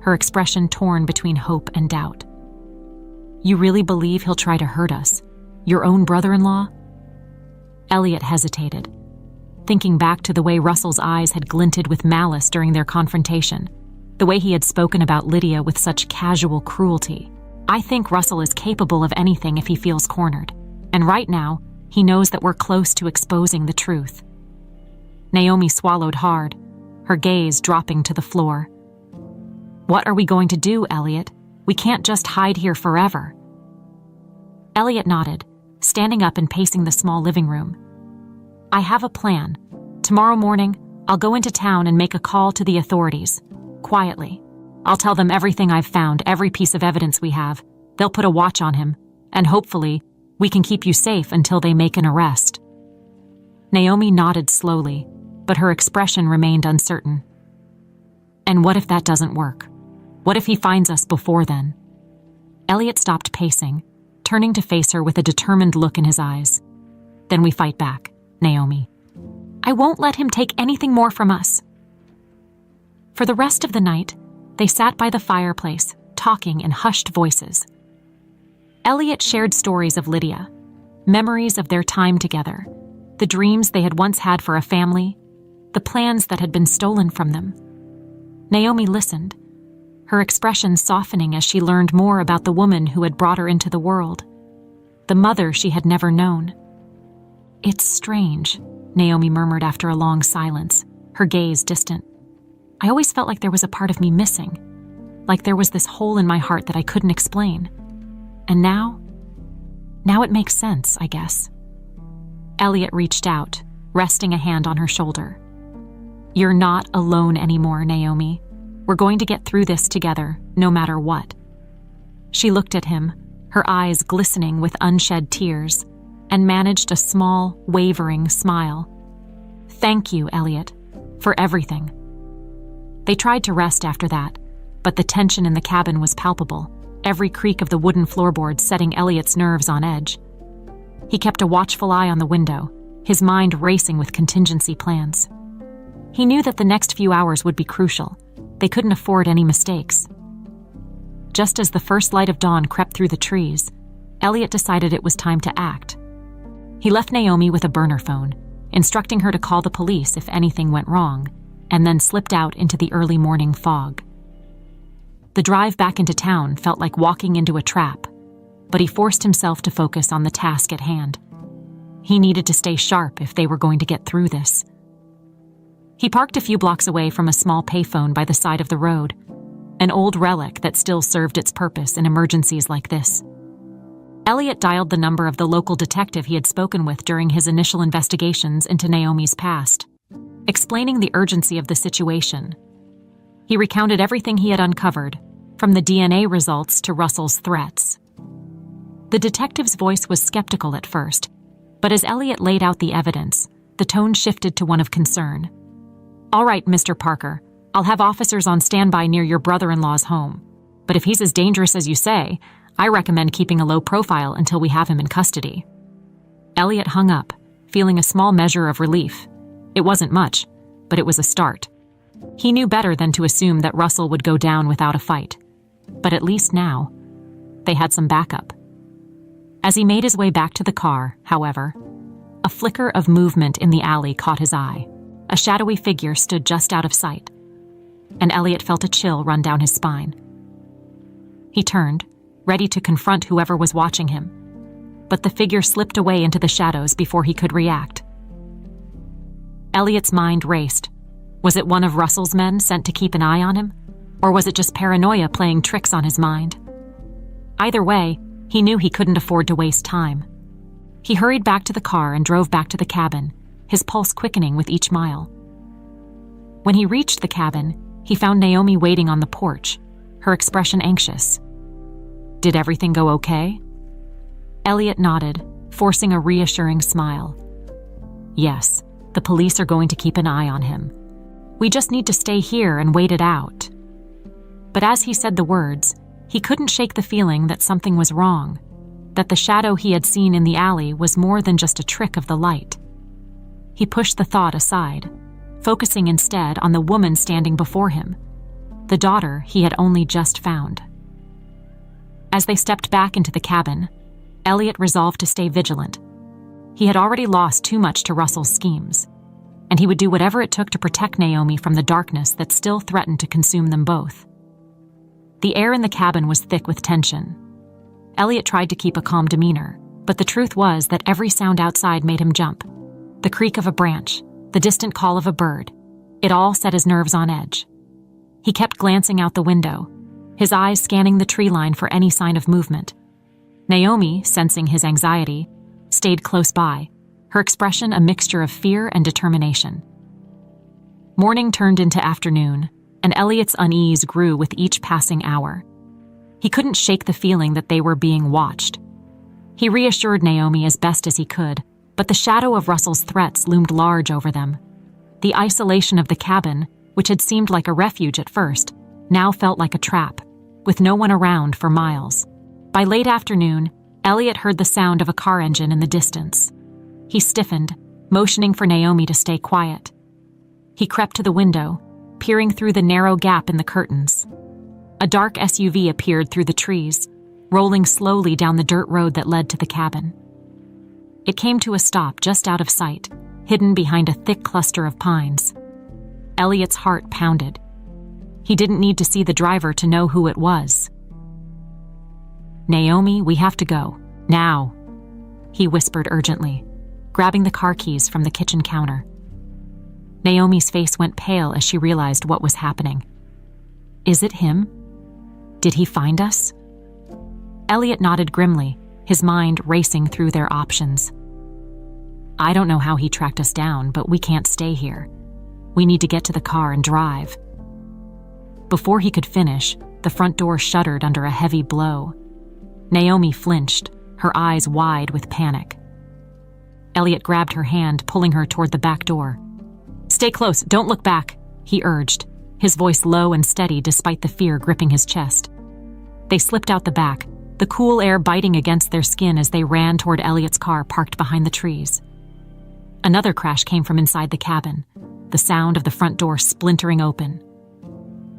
her expression torn between hope and doubt. "You really believe he'll try to hurt us? Your own brother-in-law?" Elliot hesitated, thinking back to the way Russell's eyes had glinted with malice during their confrontation, the way he had spoken about Lydia with such casual cruelty. "I think Russell is capable of anything if he feels cornered. And right now, he knows that we're close to exposing the truth." Naomi swallowed hard, her gaze dropping to the floor. "What are we going to do, Elliot? We can't just hide here forever." Elliot nodded, standing up and pacing the small living room. "I have a plan. Tomorrow morning, I'll go into town and make a call to the authorities. Quietly. I'll tell them everything I've found, every piece of evidence we have. They'll put a watch on him, and hopefully, we can keep you safe until they make an arrest." Naomi nodded slowly, but her expression remained uncertain. "And what if that doesn't work? What if he finds us before then?" Elliot stopped pacing, turning to face her with a determined look in his eyes. "Then we fight back, Naomi. I won't let him take anything more from us." For the rest of the night, they sat by the fireplace, talking in hushed voices. Elliot shared stories of Lydia, memories of their time together, the dreams they had once had for a family, the plans that had been stolen from them. Naomi listened, her expression softening as she learned more about the woman who had brought her into the world, the mother she had never known. "It's strange," Naomi murmured after a long silence, her gaze distant. "I always felt like there was a part of me missing, like there was this hole in my heart that I couldn't explain. And now it makes sense, I guess." Elliot reached out, resting a hand on her shoulder. "You're not alone anymore, Naomi. We're going to get through this together, no matter what." She looked at him, her eyes glistening with unshed tears, and managed a small, wavering smile. "Thank you, Elliot, for everything." They tried to rest after that, but the tension in the cabin was palpable, every creak of the wooden floorboards setting Elliot's nerves on edge. He kept a watchful eye on the window, his mind racing with contingency plans. He knew that the next few hours would be crucial. They couldn't afford any mistakes. Just as the first light of dawn crept through the trees, Elliot decided it was time to act. He left Naomi with a burner phone, instructing her to call the police if anything went wrong, and then slipped out into the early morning fog. The drive back into town felt like walking into a trap, but he forced himself to focus on the task at hand. He needed to stay sharp if they were going to get through this. He parked a few blocks away from a small payphone by the side of the road, an old relic that still served its purpose in emergencies like this. Elliot dialed the number of the local detective he had spoken with during his initial investigations into Naomi's past, explaining the urgency of the situation. He recounted everything he had uncovered, from the DNA results to Russell's threats. The detective's voice was skeptical at first, but as Elliot laid out the evidence, the tone shifted to one of concern. "All right, Mr. Parker, I'll have officers on standby near your brother-in-law's home. But if he's as dangerous as you say, I recommend keeping a low profile until we have him in custody." Elliot hung up, feeling a small measure of relief. It wasn't much, but it was a start. He knew better than to assume that Russell would go down without a fight. But at least now, they had some backup. As he made his way back to the car, however, a flicker of movement in the alley caught his eye. A shadowy figure stood just out of sight, and Elliot felt a chill run down his spine. He turned, ready to confront whoever was watching him, but the figure slipped away into the shadows before he could react. Elliot's mind raced. Was it one of Russell's men sent to keep an eye on him? Or was it just paranoia playing tricks on his mind? Either way, he knew he couldn't afford to waste time. He hurried back to the car and drove back to the cabin, his pulse quickening with each mile. When he reached the cabin, he found Naomi waiting on the porch, her expression anxious. Did everything go okay? Elliot nodded, forcing a reassuring smile. Yes, the police are going to keep an eye on him. We just need to stay here and wait it out. But as he said the words, he couldn't shake the feeling that something was wrong, that the shadow he had seen in the alley was more than just a trick of the light. He pushed the thought aside, focusing instead on the woman standing before him, the daughter he had only just found. As they stepped back into the cabin, Elliot resolved to stay vigilant. He had already lost too much to Russell's schemes, and he would do whatever it took to protect Naomi from the darkness that still threatened to consume them both. The air in the cabin was thick with tension. Elliot tried to keep a calm demeanor, but the truth was that every sound outside made him jump. The creak of a branch, the distant call of a bird, it all set his nerves on edge. He kept glancing out the window, his eyes scanning the tree line for any sign of movement. Naomi, sensing his anxiety, stayed close by, her expression a mixture of fear and determination. Morning turned into afternoon, and Elliot's unease grew with each passing hour. He couldn't shake the feeling that they were being watched. He reassured Naomi as best as he could, but the shadow of Russell's threats loomed large over them. The isolation of the cabin, which had seemed like a refuge at first, now felt like a trap, with no one around for miles. By late afternoon, Elliot heard the sound of a car engine in the distance. He stiffened, motioning for Naomi to stay quiet. He crept to the window, peering through the narrow gap in the curtains. A dark SUV appeared through the trees, rolling slowly down the dirt road that led to the cabin. It came to a stop just out of sight, hidden behind a thick cluster of pines. Elliot's heart pounded. He didn't need to see the driver to know who it was. "Naomi, we have to go. Now," he whispered urgently, grabbing the car keys from the kitchen counter. Naomi's face went pale as she realized what was happening. Is it him? Did he find us? Elliot nodded grimly, his mind racing through their options. I don't know how he tracked us down, but we can't stay here. We need to get to the car and drive. Before he could finish, the front door shuddered under a heavy blow. Naomi flinched, her eyes wide with panic. Elliot grabbed her hand, pulling her toward the back door. Stay close, don't look back, he urged, his voice low and steady despite the fear gripping his chest. They slipped out the back, the cool air biting against their skin as they ran toward Elliot's car parked behind the trees. Another crash came from inside the cabin, the sound of the front door splintering open.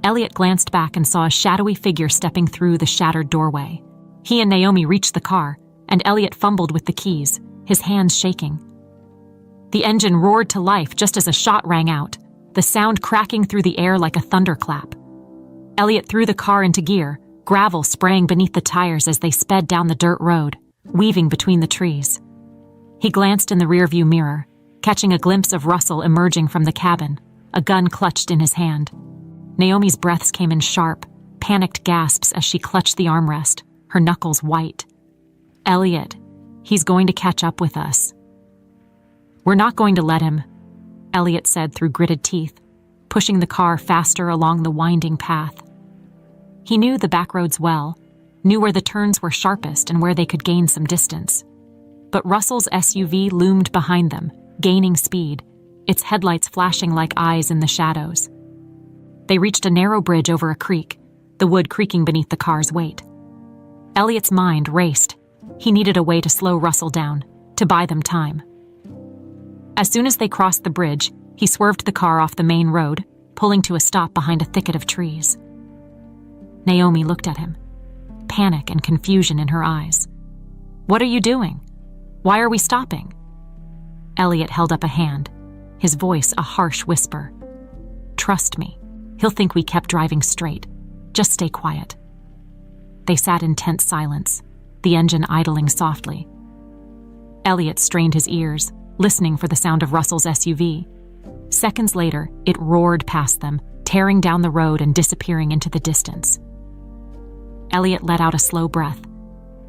Elliot glanced back and saw a shadowy figure stepping through the shattered doorway. He and Naomi reached the car, and Elliot fumbled with the keys, his hands shaking. The engine roared to life just as a shot rang out, the sound cracking through the air like a thunderclap. Elliot threw the car into gear, gravel spraying beneath the tires as they sped down the dirt road, weaving between the trees. He glanced in the rearview mirror, catching a glimpse of Russell emerging from the cabin, a gun clutched in his hand. Naomi's breaths came in sharp, panicked gasps as she clutched the armrest, her knuckles white. Elliot, he's going to catch up with us. We're not going to let him, Elliot said through gritted teeth, pushing the car faster along the winding path. He knew the back roads well, knew where the turns were sharpest and where they could gain some distance. But Russell's SUV loomed behind them, gaining speed, its headlights flashing like eyes in the shadows. They reached a narrow bridge over a creek, the wood creaking beneath the car's weight. Elliot's mind raced. He needed a way to slow Russell down, to buy them time. As soon as they crossed the bridge, he swerved the car off the main road, pulling to a stop behind a thicket of trees. Naomi looked at him, panic and confusion in her eyes. What are you doing? Why are we stopping? Elliot held up a hand, his voice a harsh whisper. Trust me, he'll think we kept driving straight. Just stay quiet. They sat in tense silence, the engine idling softly. Elliot strained his ears, listening for the sound of Russell's SUV. Seconds later, it roared past them, tearing down the road and disappearing into the distance. Elliot let out a slow breath,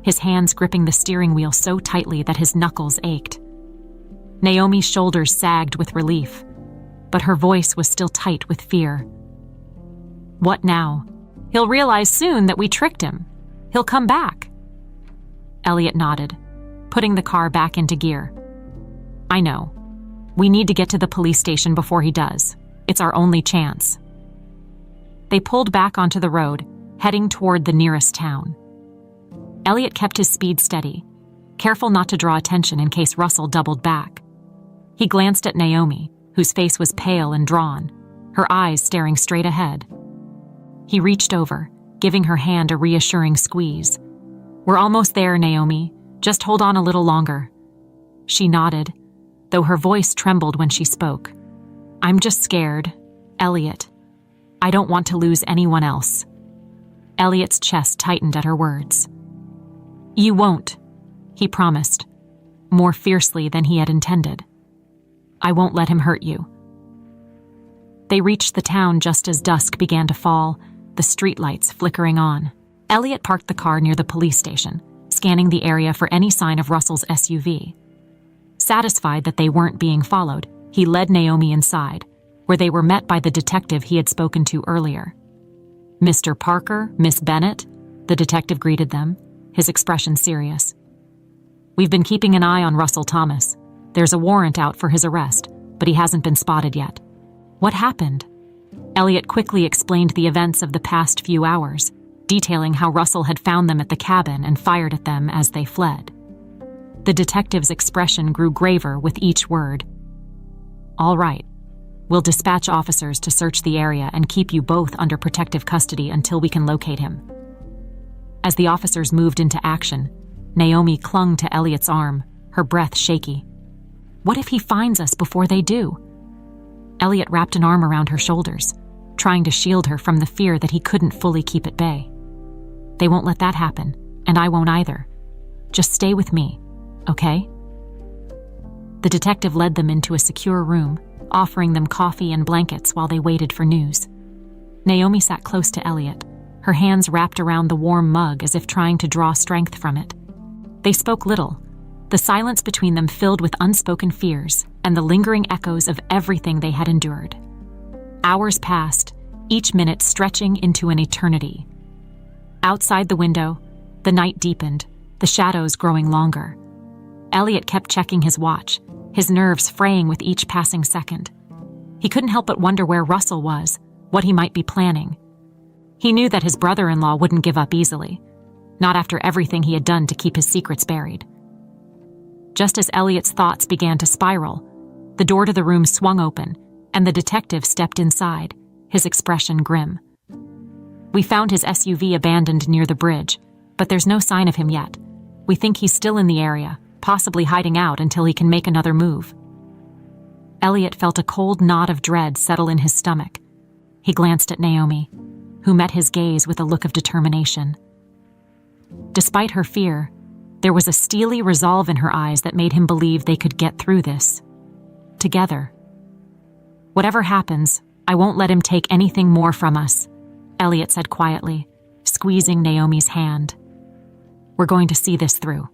his hands gripping the steering wheel so tightly that his knuckles ached. Naomi's shoulders sagged with relief, but her voice was still tight with fear. What now? He'll realize soon that we tricked him. He'll come back. Elliot nodded, putting the car back into gear. I know. We need to get to the police station before he does. It's our only chance. They pulled back onto the road, heading toward the nearest town. Elliot kept his speed steady, careful not to draw attention in case Russell doubled back. He glanced at Naomi, whose face was pale and drawn, her eyes staring straight ahead. He reached over, giving her hand a reassuring squeeze. We're almost there, Naomi. Just hold on a little longer. She nodded, though her voice trembled when she spoke. I'm just scared, Elliot. I don't want to lose anyone else. Elliot's chest tightened at her words. You won't, he promised, more fiercely than he had intended. I won't let him hurt you. They reached the town just as dusk began to fall, the streetlights flickering on. Elliot parked the car near the police station, scanning the area for any sign of Russell's SUV. Satisfied that they weren't being followed, he led Naomi inside, where they were met by the detective he had spoken to earlier. Mr. Parker, Miss Bennett, the detective greeted them, his expression serious. We've been keeping an eye on Russell Thomas. There's a warrant out for his arrest, but he hasn't been spotted yet. What happened? Elliot quickly explained the events of the past few hours, detailing how Russell had found them at the cabin and fired at them as they fled. The detective's expression grew graver with each word. All right. We'll dispatch officers to search the area and keep you both under protective custody until we can locate him. As the officers moved into action, Naomi clung to Elliot's arm, her breath shaky. What if he finds us before they do? Elliot wrapped an arm around her shoulders, trying to shield her from the fear that he couldn't fully keep at bay. They won't let that happen, and I won't either. Just stay with me, okay? The detective led them into a secure room, offering them coffee and blankets while they waited for news. Naomi sat close to Elliot, her hands wrapped around the warm mug as if trying to draw strength from it. They spoke little, the silence between them filled with unspoken fears and the lingering echoes of everything they had endured. Hours passed, each minute stretching into an eternity. Outside the window, the night deepened, the shadows growing longer. Elliot kept checking his watch, his nerves fraying with each passing second. He couldn't help but wonder where Russell was, what he might be planning. He knew that his brother-in-law wouldn't give up easily, not after everything he had done to keep his secrets buried. Just as Elliot's thoughts began to spiral, the door to the room swung open, and the detective stepped inside, his expression grim. We found his SUV abandoned near the bridge, but there's no sign of him yet. We think he's still in the area, possibly hiding out until he can make another move. Elliot felt a cold knot of dread settle in his stomach. He glanced at Naomi, who met his gaze with a look of determination. Despite her fear, there was a steely resolve in her eyes that made him believe they could get through this. Together. Whatever happens, I won't let him take anything more from us, Elliot said quietly, squeezing Naomi's hand. We're going to see this through.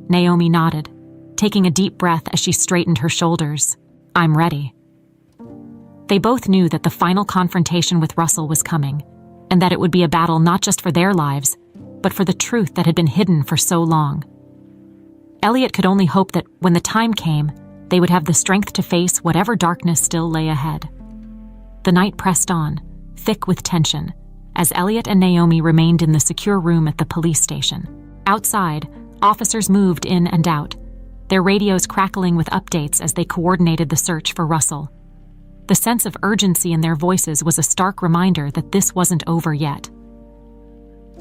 Naomi nodded, taking a deep breath as she straightened her shoulders. I'm ready. They both knew that the final confrontation with Russell was coming, and that it would be a battle not just for their lives, but for the truth that had been hidden for so long. Elliot could only hope that when the time came, they would have the strength to face whatever darkness still lay ahead. The night pressed on, thick with tension, as Elliot and Naomi remained in the secure room at the police station. Outside, officers moved in and out, their radios crackling with updates as they coordinated the search for Russell. The sense of urgency in their voices was a stark reminder that this wasn't over yet.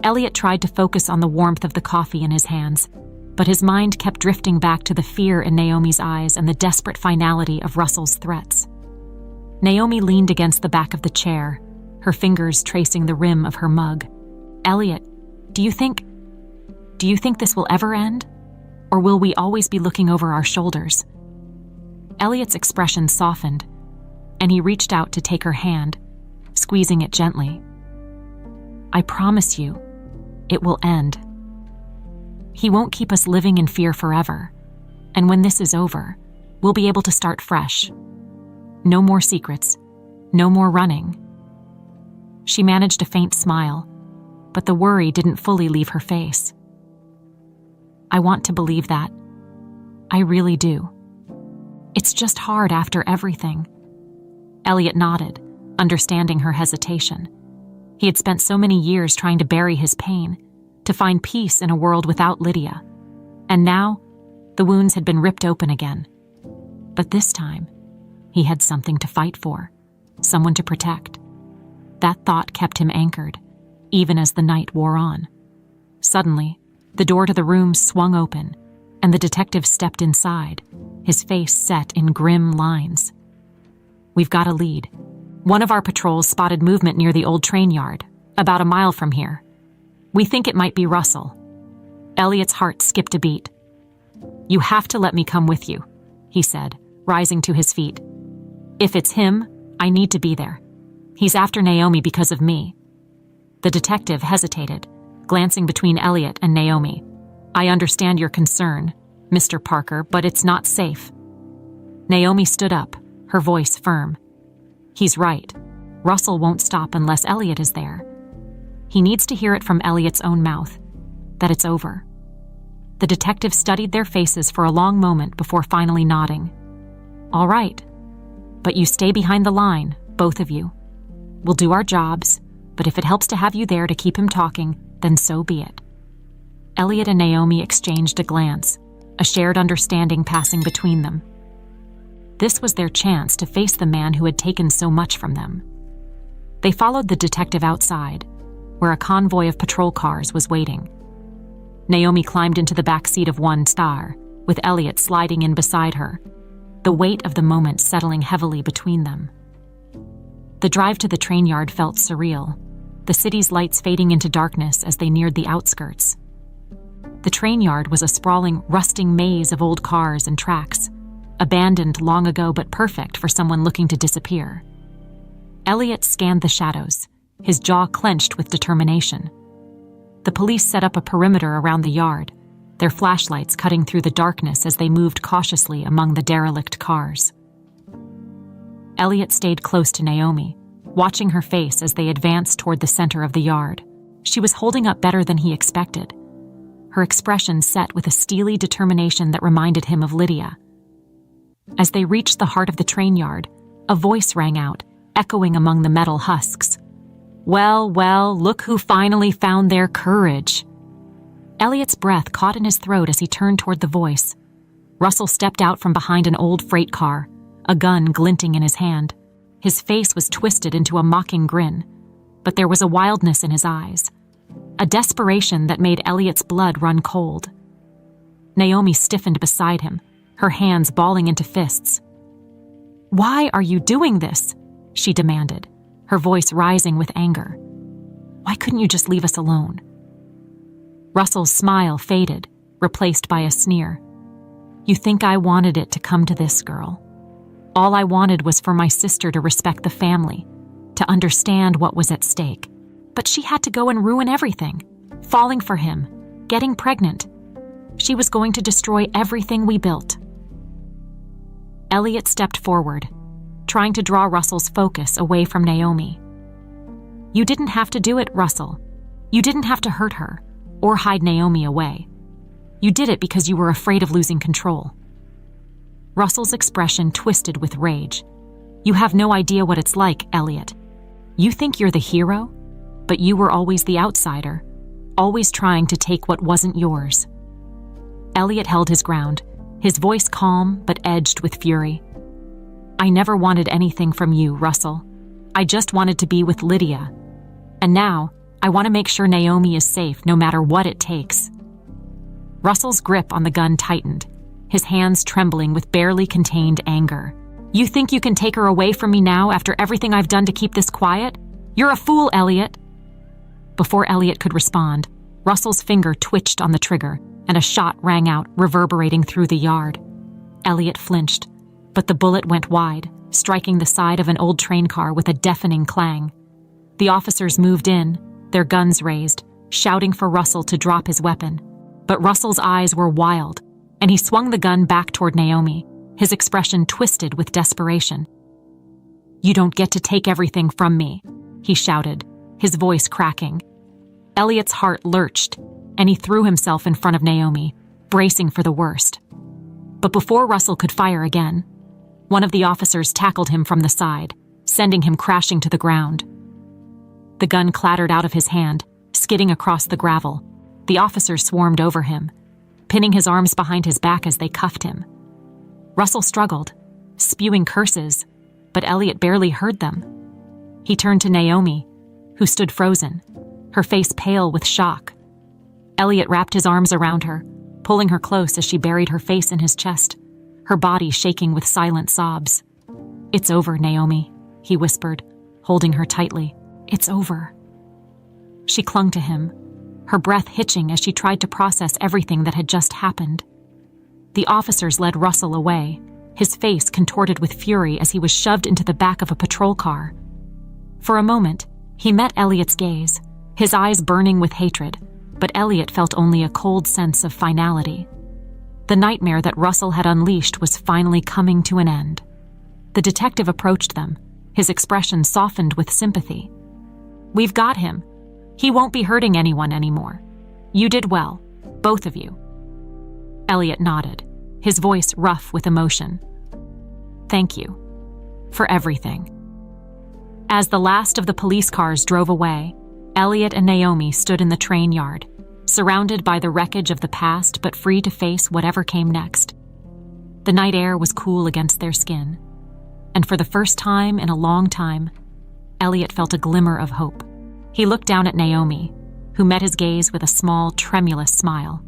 Elliot tried to focus on the warmth of the coffee in his hands, but his mind kept drifting back to the fear in Naomi's eyes and the desperate finality of Russell's threats. Naomi leaned against the back of the chair, her fingers tracing the rim of her mug. Elliot, do you think this will ever end? Or will we always be looking over our shoulders? Elliot's expression softened, and he reached out to take her hand, squeezing it gently. "I promise you, it will end. He won't keep us living in fear forever, and when this is over, we'll be able to start fresh. No more secrets, no more running." She managed a faint smile, but the worry didn't fully leave her face. "I want to believe that. I really do. It's just hard after everything." Elliot nodded, understanding her hesitation. He had spent so many years trying to bury his pain, to find peace in a world without Lydia. And now, the wounds had been ripped open again. But this time, he had something to fight for, someone to protect. That thought kept him anchored, even as the night wore on. Suddenly, the door to the room swung open, and the detective stepped inside, his face set in grim lines. "We've got a lead. One of our patrols spotted movement near the old train yard, about a mile from here. We think it might be Russell." Elliot's heart skipped a beat. "You have to let me come with you," he said, rising to his feet. "If it's him, I need to be there. He's after Naomi because of me." The detective hesitated, glancing between Elliot and Naomi. "I understand your concern, Mr. Parker, but it's not safe." Naomi stood up, her voice firm. "He's right. Russell won't stop unless Elliot is there. He needs to hear it from Elliot's own mouth, that it's over." The detective studied their faces for a long moment before finally nodding. "All right. But you stay behind the line, both of you. We'll do our jobs, but if it helps to have you there to keep him talking, then so be it." Elliot and Naomi exchanged a glance, a shared understanding passing between them. This was their chance to face the man who had taken so much from them. They followed the detective outside, where a convoy of patrol cars was waiting. Naomi climbed into the back seat of one star, with Elliot sliding in beside her, the weight of the moment settling heavily between them. The drive to the train yard felt surreal, the city's lights fading into darkness as they neared the outskirts. The train yard was a sprawling, rusting maze of old cars and tracks, abandoned long ago but perfect for someone looking to disappear. Elliot scanned the shadows, his jaw clenched with determination. The police set up a perimeter around the yard, their flashlights cutting through the darkness as they moved cautiously among the derelict cars. Elliot stayed close to Naomi, watching her face as they advanced toward the center of the yard. She was holding up better than he expected, her expression set with a steely determination that reminded him of Lydia. As they reached the heart of the train yard, a voice rang out, echoing among the metal husks. "Well, well, look who finally found their courage." Elliot's breath caught in his throat as he turned toward the voice. Russell stepped out from behind an old freight car, a gun glinting in his hand. His face was twisted into a mocking grin, but there was a wildness in his eyes, a desperation that made Elliot's blood run cold. Naomi stiffened beside him, her hands balling into fists. "Why are you doing this?" she demanded, her voice rising with anger. "Why couldn't you just leave us alone?" Russell's smile faded, replaced by a sneer. "You think I wanted it to come to this, girl? All I wanted was for my sister to respect the family, to understand what was at stake. But she had to go and ruin everything, falling for him, getting pregnant. She was going to destroy everything we built." Elliot stepped forward, trying to draw Russell's focus away from Naomi. "You didn't have to do it, Russell. You didn't have to hurt her, or hide Naomi away. You did it because you were afraid of losing control." Russell's expression twisted with rage. "You have no idea what it's like, Elliot. You think you're the hero, but you were always the outsider, always trying to take what wasn't yours." Elliot held his ground, his voice calm but edged with fury. "I never wanted anything from you, Russell. I just wanted to be with Lydia. And now, I want to make sure Naomi is safe no matter what it takes." Russell's grip on the gun tightened, his hands trembling with barely contained anger. "You think you can take her away from me now after everything I've done to keep this quiet? You're a fool, Elliot." Before Elliot could respond, Russell's finger twitched on the trigger, and a shot rang out, reverberating through the yard. Elliot flinched, but the bullet went wide, striking the side of an old train car with a deafening clang. The officers moved in, their guns raised, shouting for Russell to drop his weapon. But Russell's eyes were wild, and he swung the gun back toward Naomi, his expression twisted with desperation. "You don't get to take everything from me," he shouted, his voice cracking. Elliot's heart lurched, and he threw himself in front of Naomi, bracing for the worst. But before Russell could fire again, one of the officers tackled him from the side, sending him crashing to the ground. The gun clattered out of his hand, skidding across the gravel. The officers swarmed over him, pinning his arms behind his back as they cuffed him. Russell struggled, spewing curses, but Elliot barely heard them. He turned to Naomi, who stood frozen, her face pale with shock. Elliot wrapped his arms around her, pulling her close as she buried her face in his chest, her body shaking with silent sobs. "It's over, Naomi," he whispered, holding her tightly. "It's over." She clung to him, her breath hitching as she tried to process everything that had just happened. The officers led Russell away, his face contorted with fury as he was shoved into the back of a patrol car. For a moment, he met Elliot's gaze, his eyes burning with hatred, but Elliot felt only a cold sense of finality. The nightmare that Russell had unleashed was finally coming to an end. The detective approached them, his expression softened with sympathy. "We've got him. He won't be hurting anyone anymore. You did well, both of you." Elliot nodded, his voice rough with emotion. "Thank you. For everything." As the last of the police cars drove away, Elliot and Naomi stood in the train yard, surrounded by the wreckage of the past but free to face whatever came next. The night air was cool against their skin, and for the first time in a long time, Elliot felt a glimmer of hope. He looked down at Naomi, who met his gaze with a small, tremulous smile.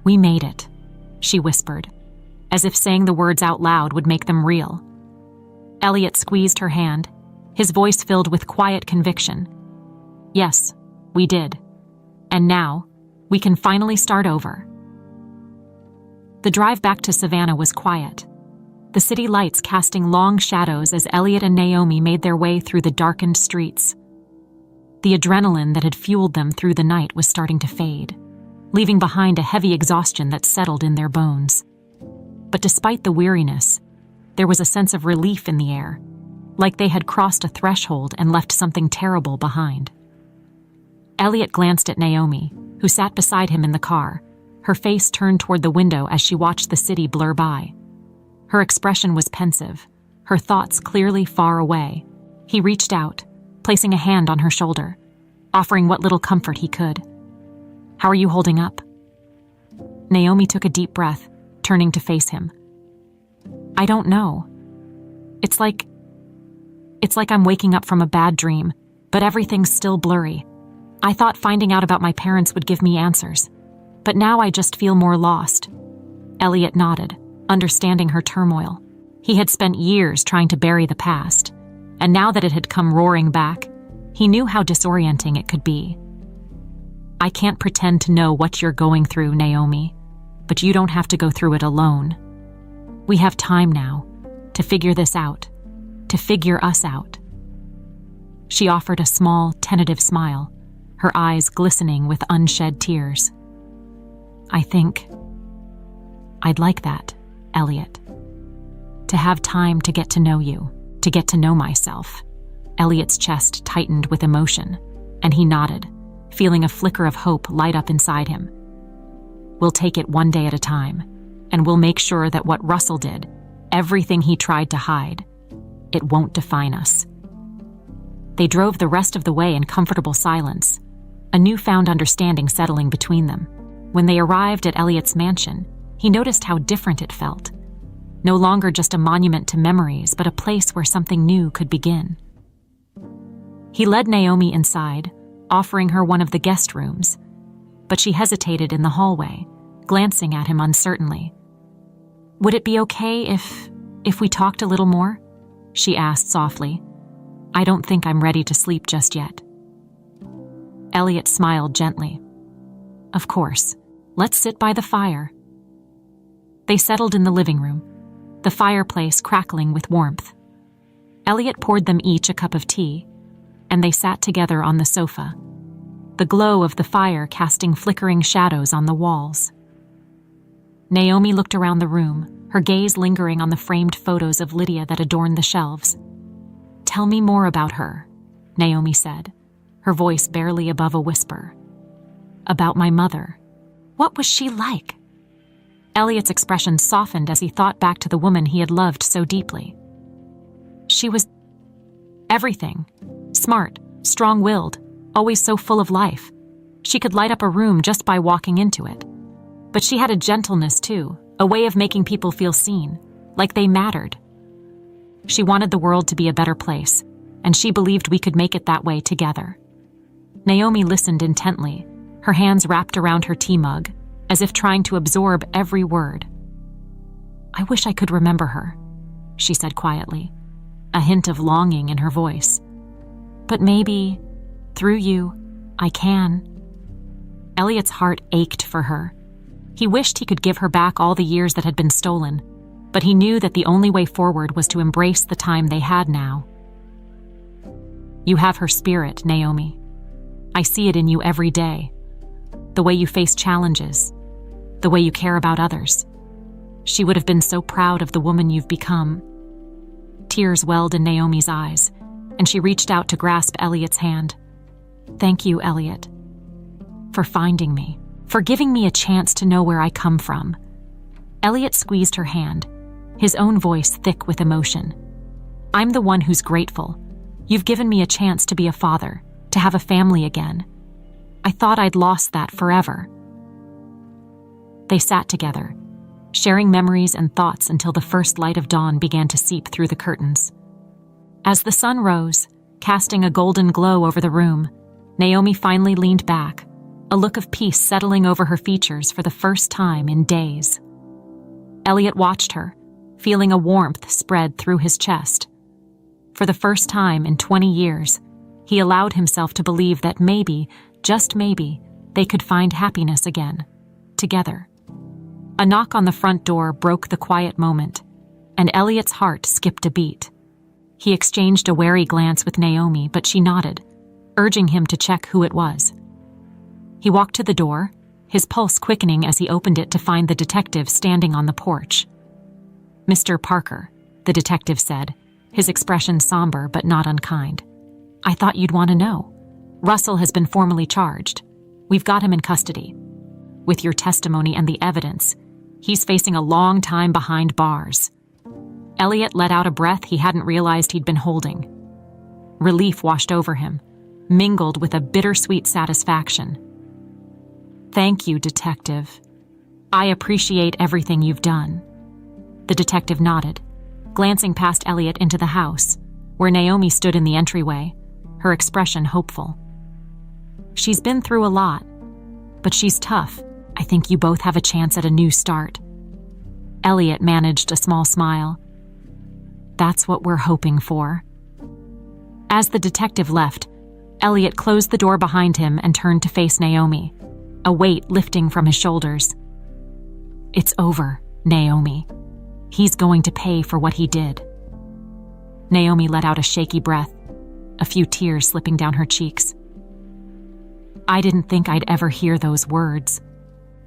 "We made it," she whispered, as if saying the words out loud would make them real. Elliot squeezed her hand, his voice filled with quiet conviction. "Yes, we did. And now, we can finally start over." The drive back to Savannah was quiet, the city lights casting long shadows as Elliot and Naomi made their way through the darkened streets. The adrenaline that had fueled them through the night was starting to fade, leaving behind a heavy exhaustion that settled in their bones. But despite the weariness, there was a sense of relief in the air, like they had crossed a threshold and left something terrible behind. Elliot glanced at Naomi, who sat beside him in the car, her face turned toward the window as she watched the city blur by. Her expression was pensive, her thoughts clearly far away. He reached out, placing a hand on her shoulder, offering what little comfort he could. "How are you holding up?" Naomi took a deep breath, turning to face him. "I don't know. It's like I'm waking up from a bad dream, but everything's still blurry. I thought finding out about my parents would give me answers, but now I just feel more lost." Elliot nodded, understanding her turmoil. He had spent years trying to bury the past, and now that it had come roaring back, he knew how disorienting it could be. "I can't pretend to know what you're going through, Naomi, but you don't have to go through it alone. We have time now to figure this out, to figure us out." She offered a small, tentative smile, her eyes glistening with unshed tears. "I think I'd like that, Elliot. To have time to get to know you, to get to know myself." Elliot's chest tightened with emotion, and he nodded, feeling a flicker of hope light up inside him. "We'll take it one day at a time, and we'll make sure that what Russell did, everything he tried to hide, it won't define us." They drove the rest of the way in comfortable silence, a newfound understanding settling between them. When they arrived at Elliot's mansion, he noticed how different it felt. No longer just a monument to memories, but a place where something new could begin. He led Naomi inside, offering her one of the guest rooms, but she hesitated in the hallway, glancing at him uncertainly. "Would it be okay if we talked a little more?" she asked softly. "I don't think I'm ready to sleep just yet." Elliot smiled gently. "Of course. Let's sit by the fire." They settled in the living room, the fireplace crackling with warmth. Elliot poured them each a cup of tea, and they sat together on the sofa, the glow of the fire casting flickering shadows on the walls. Naomi looked around the room, her gaze lingering on the framed photos of Lydia that adorned the shelves. "Tell me more about her," Naomi said, her voice barely above a whisper. "About my mother. What was she like?" Elliot's expression softened as he thought back to the woman he had loved so deeply. She was everything. Smart, strong-willed, always so full of life. She could light up a room just by walking into it. But she had a gentleness, too, a way of making people feel seen, like they mattered. She wanted the world to be a better place, and she believed we could make it that way together. Naomi listened intently, her hands wrapped around her tea mug, as if trying to absorb every word. "I wish I could remember her," she said quietly, a hint of longing in her voice. "But maybe, through you, I can." Elliot's heart ached for her. He wished he could give her back all the years that had been stolen, but he knew that the only way forward was to embrace the time they had now. "You have her spirit, Naomi. I see it in you every day. The way you face challenges, the way you care about others. She would have been so proud of the woman you've become." Tears welled in Naomi's eyes, and she reached out to grasp Elliot's hand. "Thank you, Elliot, for finding me, for giving me a chance to know where I come from." Elliot squeezed her hand, his own voice thick with emotion. "I'm the one who's grateful. You've given me a chance to be a father, to have a family again. I thought I'd lost that forever." They sat together, sharing memories and thoughts until the first light of dawn began to seep through the curtains. As the sun rose, casting a golden glow over the room, Naomi finally leaned back, a look of peace settling over her features for the first time in days. Elliot watched her, feeling a warmth spread through his chest. For the first time in 20 years, he allowed himself to believe that maybe, just maybe, they could find happiness again, together. A knock on the front door broke the quiet moment, and Elliot's heart skipped a beat. He exchanged a wary glance with Naomi, but she nodded, urging him to check who it was. He walked to the door, his pulse quickening as he opened it to find the detective standing on the porch. "Mr. Parker," the detective said, his expression somber but not unkind. "I thought you'd want to know. Russell has been formally charged. We've got him in custody. With your testimony and the evidence, he's facing a long time behind bars." Elliot let out a breath he hadn't realized he'd been holding. Relief washed over him, mingled with a bittersweet satisfaction. "Thank you, Detective. I appreciate everything you've done." The detective nodded, glancing past Elliot into the house, where Naomi stood in the entryway, her expression hopeful. "She's been through a lot, but she's tough. I think you both have a chance at a new start." Elliot managed a small smile. "That's what we're hoping for." As the detective left, Elliot closed the door behind him and turned to face Naomi, a weight lifting from his shoulders. "It's over, Naomi. He's going to pay for what he did." Naomi let out a shaky breath, a few tears slipping down her cheeks. "I didn't think I'd ever hear those words.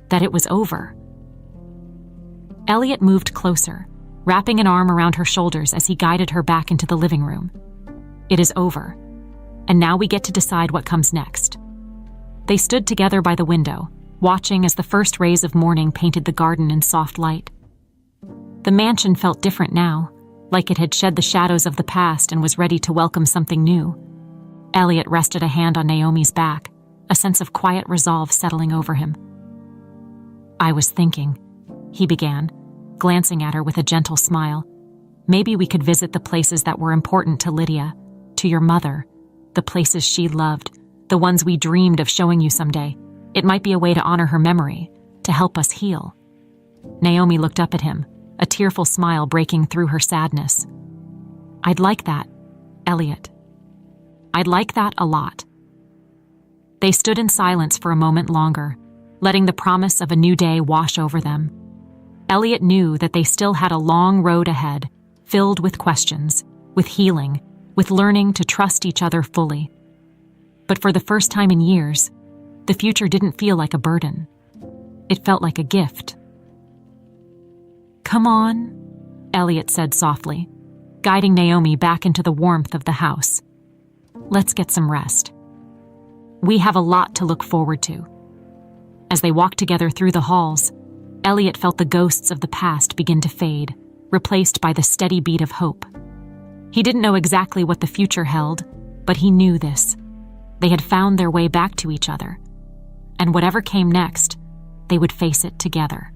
That it was over." Elliot moved closer, wrapping an arm around her shoulders as he guided her back into the living room. "It is over, and now we get to decide what comes next." They stood together by the window, watching as the first rays of morning painted the garden in soft light. The mansion felt different now, like it had shed the shadows of the past and was ready to welcome something new. Elliot rested a hand on Naomi's back, a sense of quiet resolve settling over him. "I was thinking," he began, glancing at her with a gentle smile, "maybe we could visit the places that were important to Lydia, to your mother, the places she loved, the ones we dreamed of showing you someday. It might be a way to honor her memory, to help us heal." Naomi looked up at him, a tearful smile breaking through her sadness. "I'd like that, Elliot. I'd like that a lot." They stood in silence for a moment longer, letting the promise of a new day wash over them. Elliot knew that they still had a long road ahead, filled with questions, with healing, with learning to trust each other fully. But for the first time in years, the future didn't feel like a burden. It felt like a gift. "Come on," Elliot said softly, guiding Naomi back into the warmth of the house. "Let's get some rest. We have a lot to look forward to." As they walked together through the halls, Elliot felt the ghosts of the past begin to fade, replaced by the steady beat of hope. He didn't know exactly what the future held, but he knew this. They had found their way back to each other, and whatever came next, they would face it together.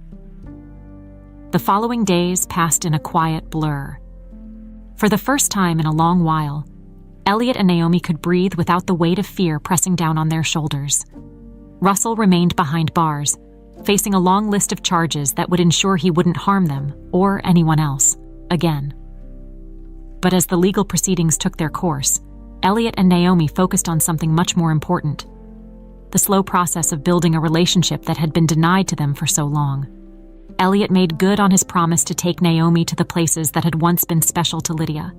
The following days passed in a quiet blur. For the first time in a long while, Elliot and Naomi could breathe without the weight of fear pressing down on their shoulders. Russell remained behind bars, facing a long list of charges that would ensure he wouldn't harm them, or anyone else, again. But as the legal proceedings took their course, Elliot and Naomi focused on something much more important: the slow process of building a relationship that had been denied to them for so long. Elliot made good on his promise to take Naomi to the places that had once been special to Lydia.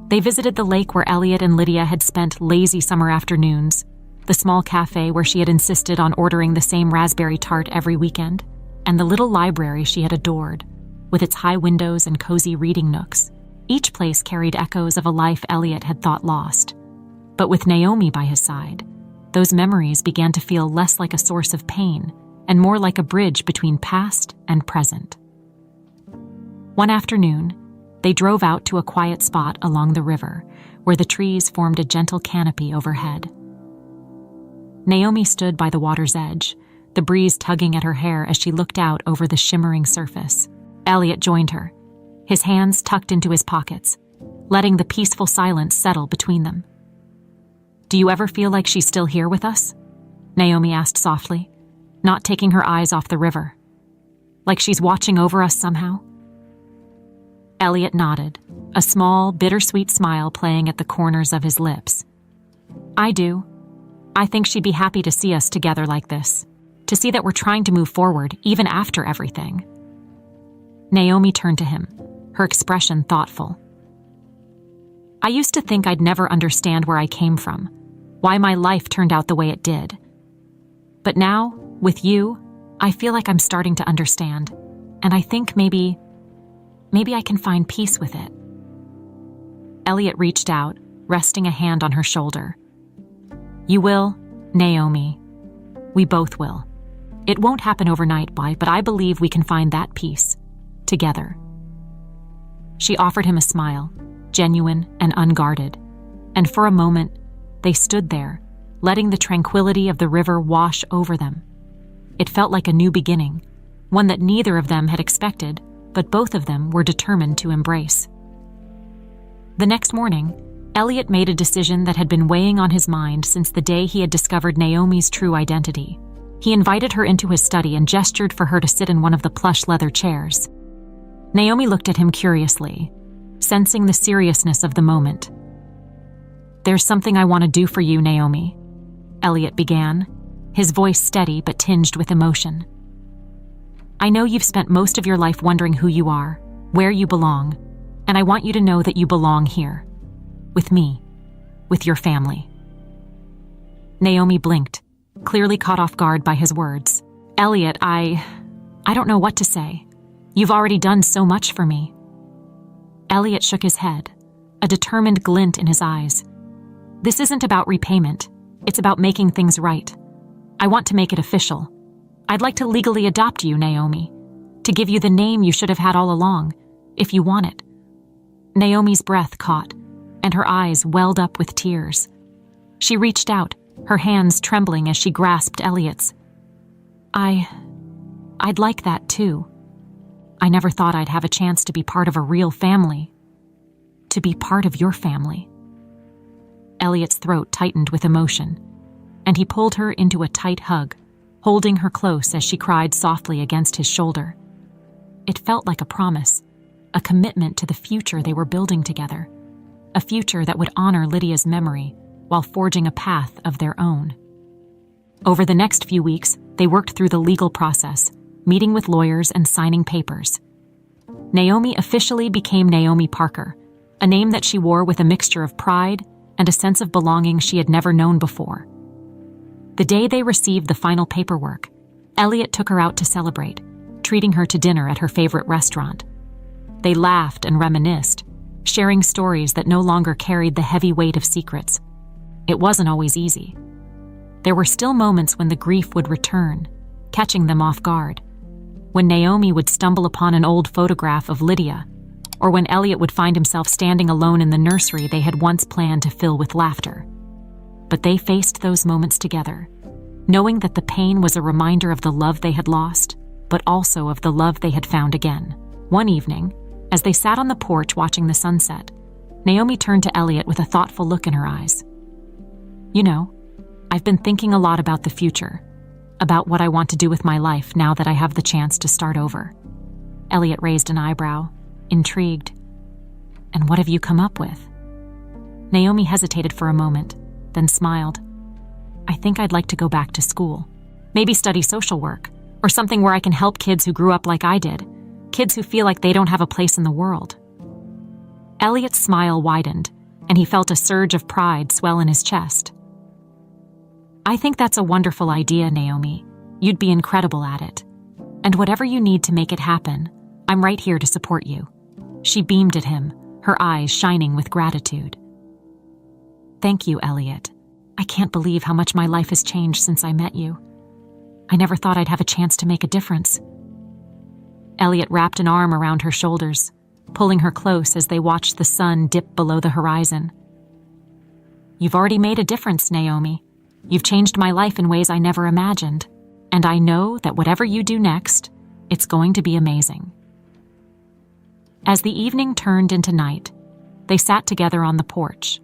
They visited the lake where Elliot and Lydia had spent lazy summer afternoons, the small cafe where she had insisted on ordering the same raspberry tart every weekend, and the little library she had adored, with its high windows and cozy reading nooks. Each place carried echoes of a life Elliot had thought lost. But with Naomi by his side, those memories began to feel less like a source of pain and more like a bridge between past and present. One afternoon, they drove out to a quiet spot along the river, where the trees formed a gentle canopy overhead. Naomi stood by the water's edge, the breeze tugging at her hair as she looked out over the shimmering surface. Elliot joined her, his hands tucked into his pockets, letting the peaceful silence settle between them. "Do you ever feel like she's still here with us?" Naomi asked softly, not taking her eyes off the river. "Like she's watching over us somehow?" Elliot nodded, a small, bittersweet smile playing at the corners of his lips. "I do. I think she'd be happy to see us together like this, to see that we're trying to move forward even after everything." Naomi turned to him, her expression thoughtful. "I used to think I'd never understand where I came from, why my life turned out the way it did. But now, with you, I feel like I'm starting to understand, and I think maybe I can find peace with it." Elliot reached out, resting a hand on her shoulder. "You will, Naomi. We both will. It won't happen overnight, but I believe we can find that peace, together." She offered him a smile, genuine and unguarded, and for a moment, they stood there, letting the tranquility of the river wash over them. It felt like a new beginning, one that neither of them had expected, but both of them were determined to embrace. The next morning, Elliot made a decision that had been weighing on his mind since the day he had discovered Naomi's true identity. He invited her into his study and gestured for her to sit in one of the plush leather chairs. Naomi looked at him curiously, sensing the seriousness of the moment. "There's something I want to do for you, Naomi," Elliot began, his voice steady but tinged with emotion. "I know you've spent most of your life wondering who you are, where you belong, and I want you to know that you belong here. With me. With your family." Naomi blinked, clearly caught off guard by his words. "Elliot, I don't know what to say. You've already done so much for me." Elliot shook his head, a determined glint in his eyes. "This isn't about repayment. It's about making things right. I want to make it official. I'd like to legally adopt you, Naomi, to give you the name you should have had all along, if you want it." Naomi's breath caught, and her eyes welled up with tears. She reached out, her hands trembling as she grasped Elliot's. I'd like that too. I never thought I'd have a chance to be part of a real family. To be part of your family." Elliot's throat tightened with emotion, and he pulled her into a tight hug, holding her close as she cried softly against his shoulder. It felt like a promise, a commitment to the future they were building together, a future that would honor Lydia's memory while forging a path of their own. Over the next few weeks, they worked through the legal process, meeting with lawyers and signing papers. Naomi officially became Naomi Parker, a name that she wore with a mixture of pride and a sense of belonging she had never known before. The day they received the final paperwork, Elliot took her out to celebrate, treating her to dinner at her favorite restaurant. They laughed and reminisced, sharing stories that no longer carried the heavy weight of secrets. It wasn't always easy. There were still moments when the grief would return, catching them off guard. When Naomi would stumble upon an old photograph of Lydia, or when Elliot would find himself standing alone in the nursery they had once planned to fill with laughter. But they faced those moments together, knowing that the pain was a reminder of the love they had lost, but also of the love they had found again. One evening, as they sat on the porch watching the sunset, Naomi turned to Elliot with a thoughtful look in her eyes. "You know, I've been thinking a lot about the future, about what I want to do with my life now that I have the chance to start over." Elliot raised an eyebrow, intrigued. "And what have you come up with?" Naomi hesitated for a moment, then smiled. "I think I'd like to go back to school. Maybe study social work, or something where I can help kids who grew up like I did, kids who feel like they don't have a place in the world." Elliot's smile widened, and he felt a surge of pride swell in his chest. "I think that's a wonderful idea, Naomi. You'd be incredible at it. And whatever you need to make it happen, I'm right here to support you." She beamed at him, her eyes shining with gratitude. "Thank you, Elliot. I can't believe how much my life has changed since I met you. I never thought I'd have a chance to make a difference." Elliot wrapped an arm around her shoulders, pulling her close as they watched the sun dip below the horizon. "You've already made a difference, Naomi. You've changed my life in ways I never imagined, and I know that whatever you do next, it's going to be amazing." As the evening turned into night, they sat together on the porch,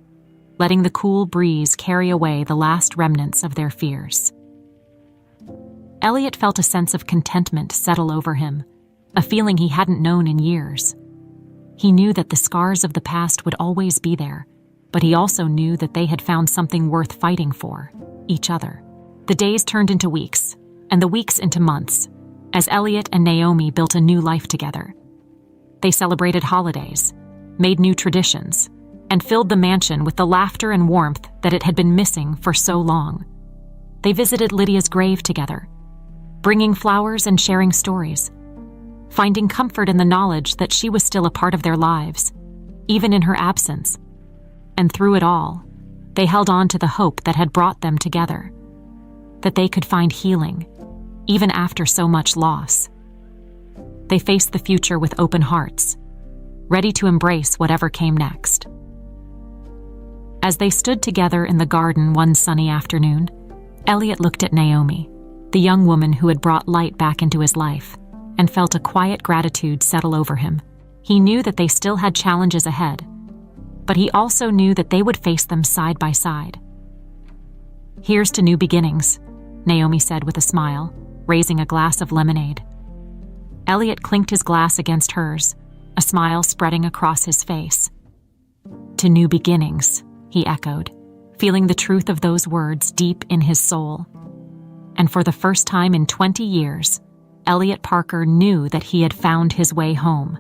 letting the cool breeze carry away the last remnants of their fears. Elliot felt a sense of contentment settle over him, a feeling he hadn't known in years. He knew that the scars of the past would always be there, but he also knew that they had found something worth fighting for, each other. The days turned into weeks, and the weeks into months, as Elliot and Naomi built a new life together. They celebrated holidays, made new traditions, and filled the mansion with the laughter and warmth that it had been missing for so long. They visited Lydia's grave together, bringing flowers and sharing stories, finding comfort in the knowledge that she was still a part of their lives, even in her absence. And through it all, they held on to the hope that had brought them together, that they could find healing, even after so much loss. They faced the future with open hearts, ready to embrace whatever came next. As they stood together in the garden one sunny afternoon, Elliot looked at Naomi, the young woman who had brought light back into his life, and felt a quiet gratitude settle over him. He knew that they still had challenges ahead, but he also knew that they would face them side by side. "Here's to new beginnings," Naomi said with a smile, raising a glass of lemonade. Elliot clinked his glass against hers, a smile spreading across his face. "To new beginnings," he echoed, feeling the truth of those words deep in his soul. And for the first time in 20 years, Elliot Parker knew that he had found his way home.